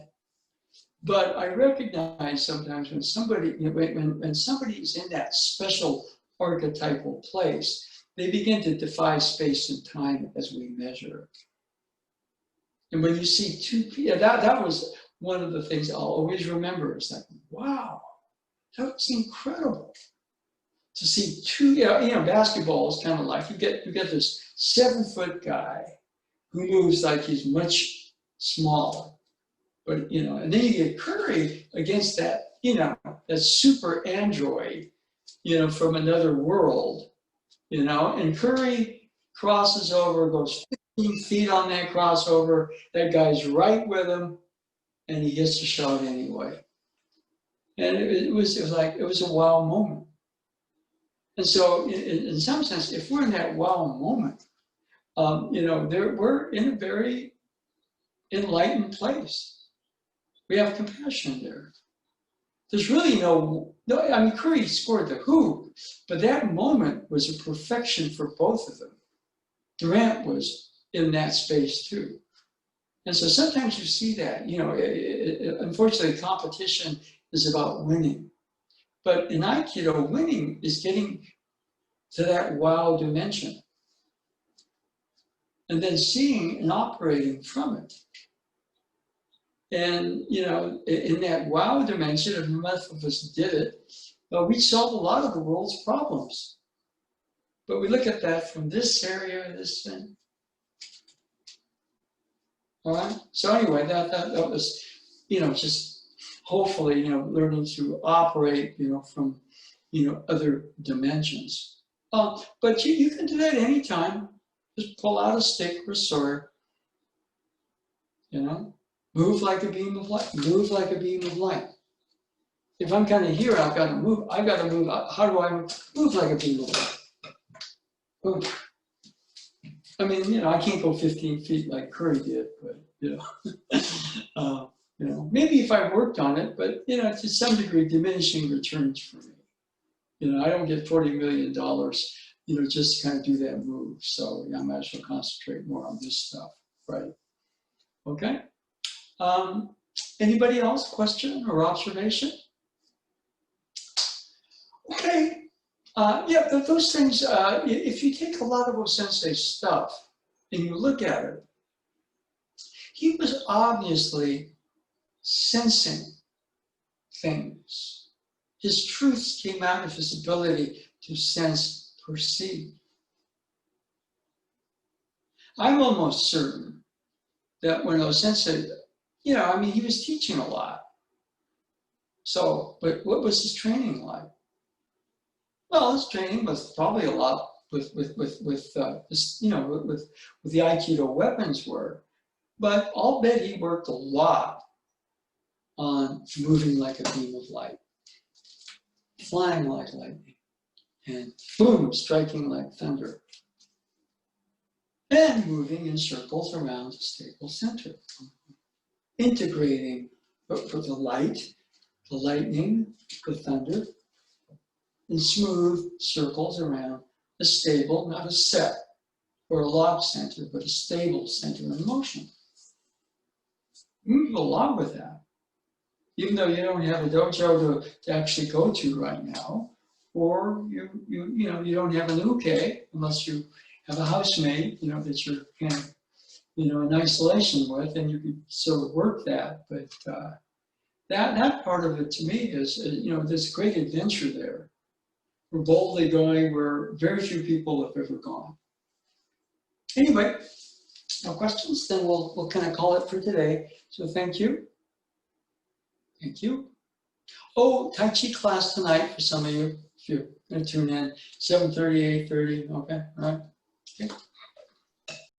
But I recognize sometimes when somebody, when somebody is in that special archetypal place, they begin to defy space and time as we measure. And when you see two people, that was one of the things I'll always remember. It's like, wow, that was incredible. To see two, basketball is kind of like, you get this 7-foot guy who moves like he's much smaller. But, and then you get Curry against that, that super android, from another world, and Curry crosses over, goes 15 feet on that crossover. That guy's right with him, and he gets the shot anyway. And it was a wow moment. And so, in some sense, if we're in that wow moment, we're in a very enlightened place. We have compassion there. There's really no, I mean, Curry scored the hoop, but that moment was a perfection for both of them. Durant was in that space too. And so sometimes you see that, unfortunately, competition is about winning. But in Aikido, winning is getting to that wow dimension. And then seeing and operating from it. And, in that wow dimension, if enough of us did it, we'd solve a lot of the world's problems. But we look at that from this area, this thing. All right? So anyway, that was, just hopefully, learning to operate, from, other dimensions. But you can do that anytime. Just pull out a stick or a sword, Move like a beam of light. Move like a beam of light. If I'm kind of here, I've got to move. I've got to move. How do I move like a beam of light? Boom. I mean, I can't go 15 feet like Curry did, but maybe if I worked on it, but to some degree, diminishing returns for me. I don't get $40 million, just to kind of do that move. So I might as well concentrate more on this stuff, right? Okay. Anybody else, question or observation? Okay, Yeah, those things, if you take a lot of Sensei's stuff and you look at it, he was obviously sensing things. His truths came out of his ability to sense, perceive. I'm almost certain that when Sensei, you know, I mean, he was teaching a lot. So, but what was his training like? Well, his training was probably a lot with this, you know, with the Aikido weapons work. But I'll bet he worked a lot on moving like a beam of light, flying like lightning, and boom, striking like thunder, and moving in circles around a stable center, integrating for the light, the lightning, the thunder, in smooth circles around a stable, not a set or a locked center, but a stable center in motion. Move along with that. Even though you don't have a dojo to actually go to right now, or you know, you don't have an uke unless you have a housemate, you know, that you're kind of, you know, in isolation with, and you could sort of work that. But that part of it to me is, you know, there's a great adventure there. We're boldly going where very few people have ever gone. Anyway, no questions? Then we'll kind of call it for today. So thank you. Thank you. Oh, Tai Chi class tonight for some of you, if you're going to tune in, 7:30, 8:30. Okay, all right. Okay.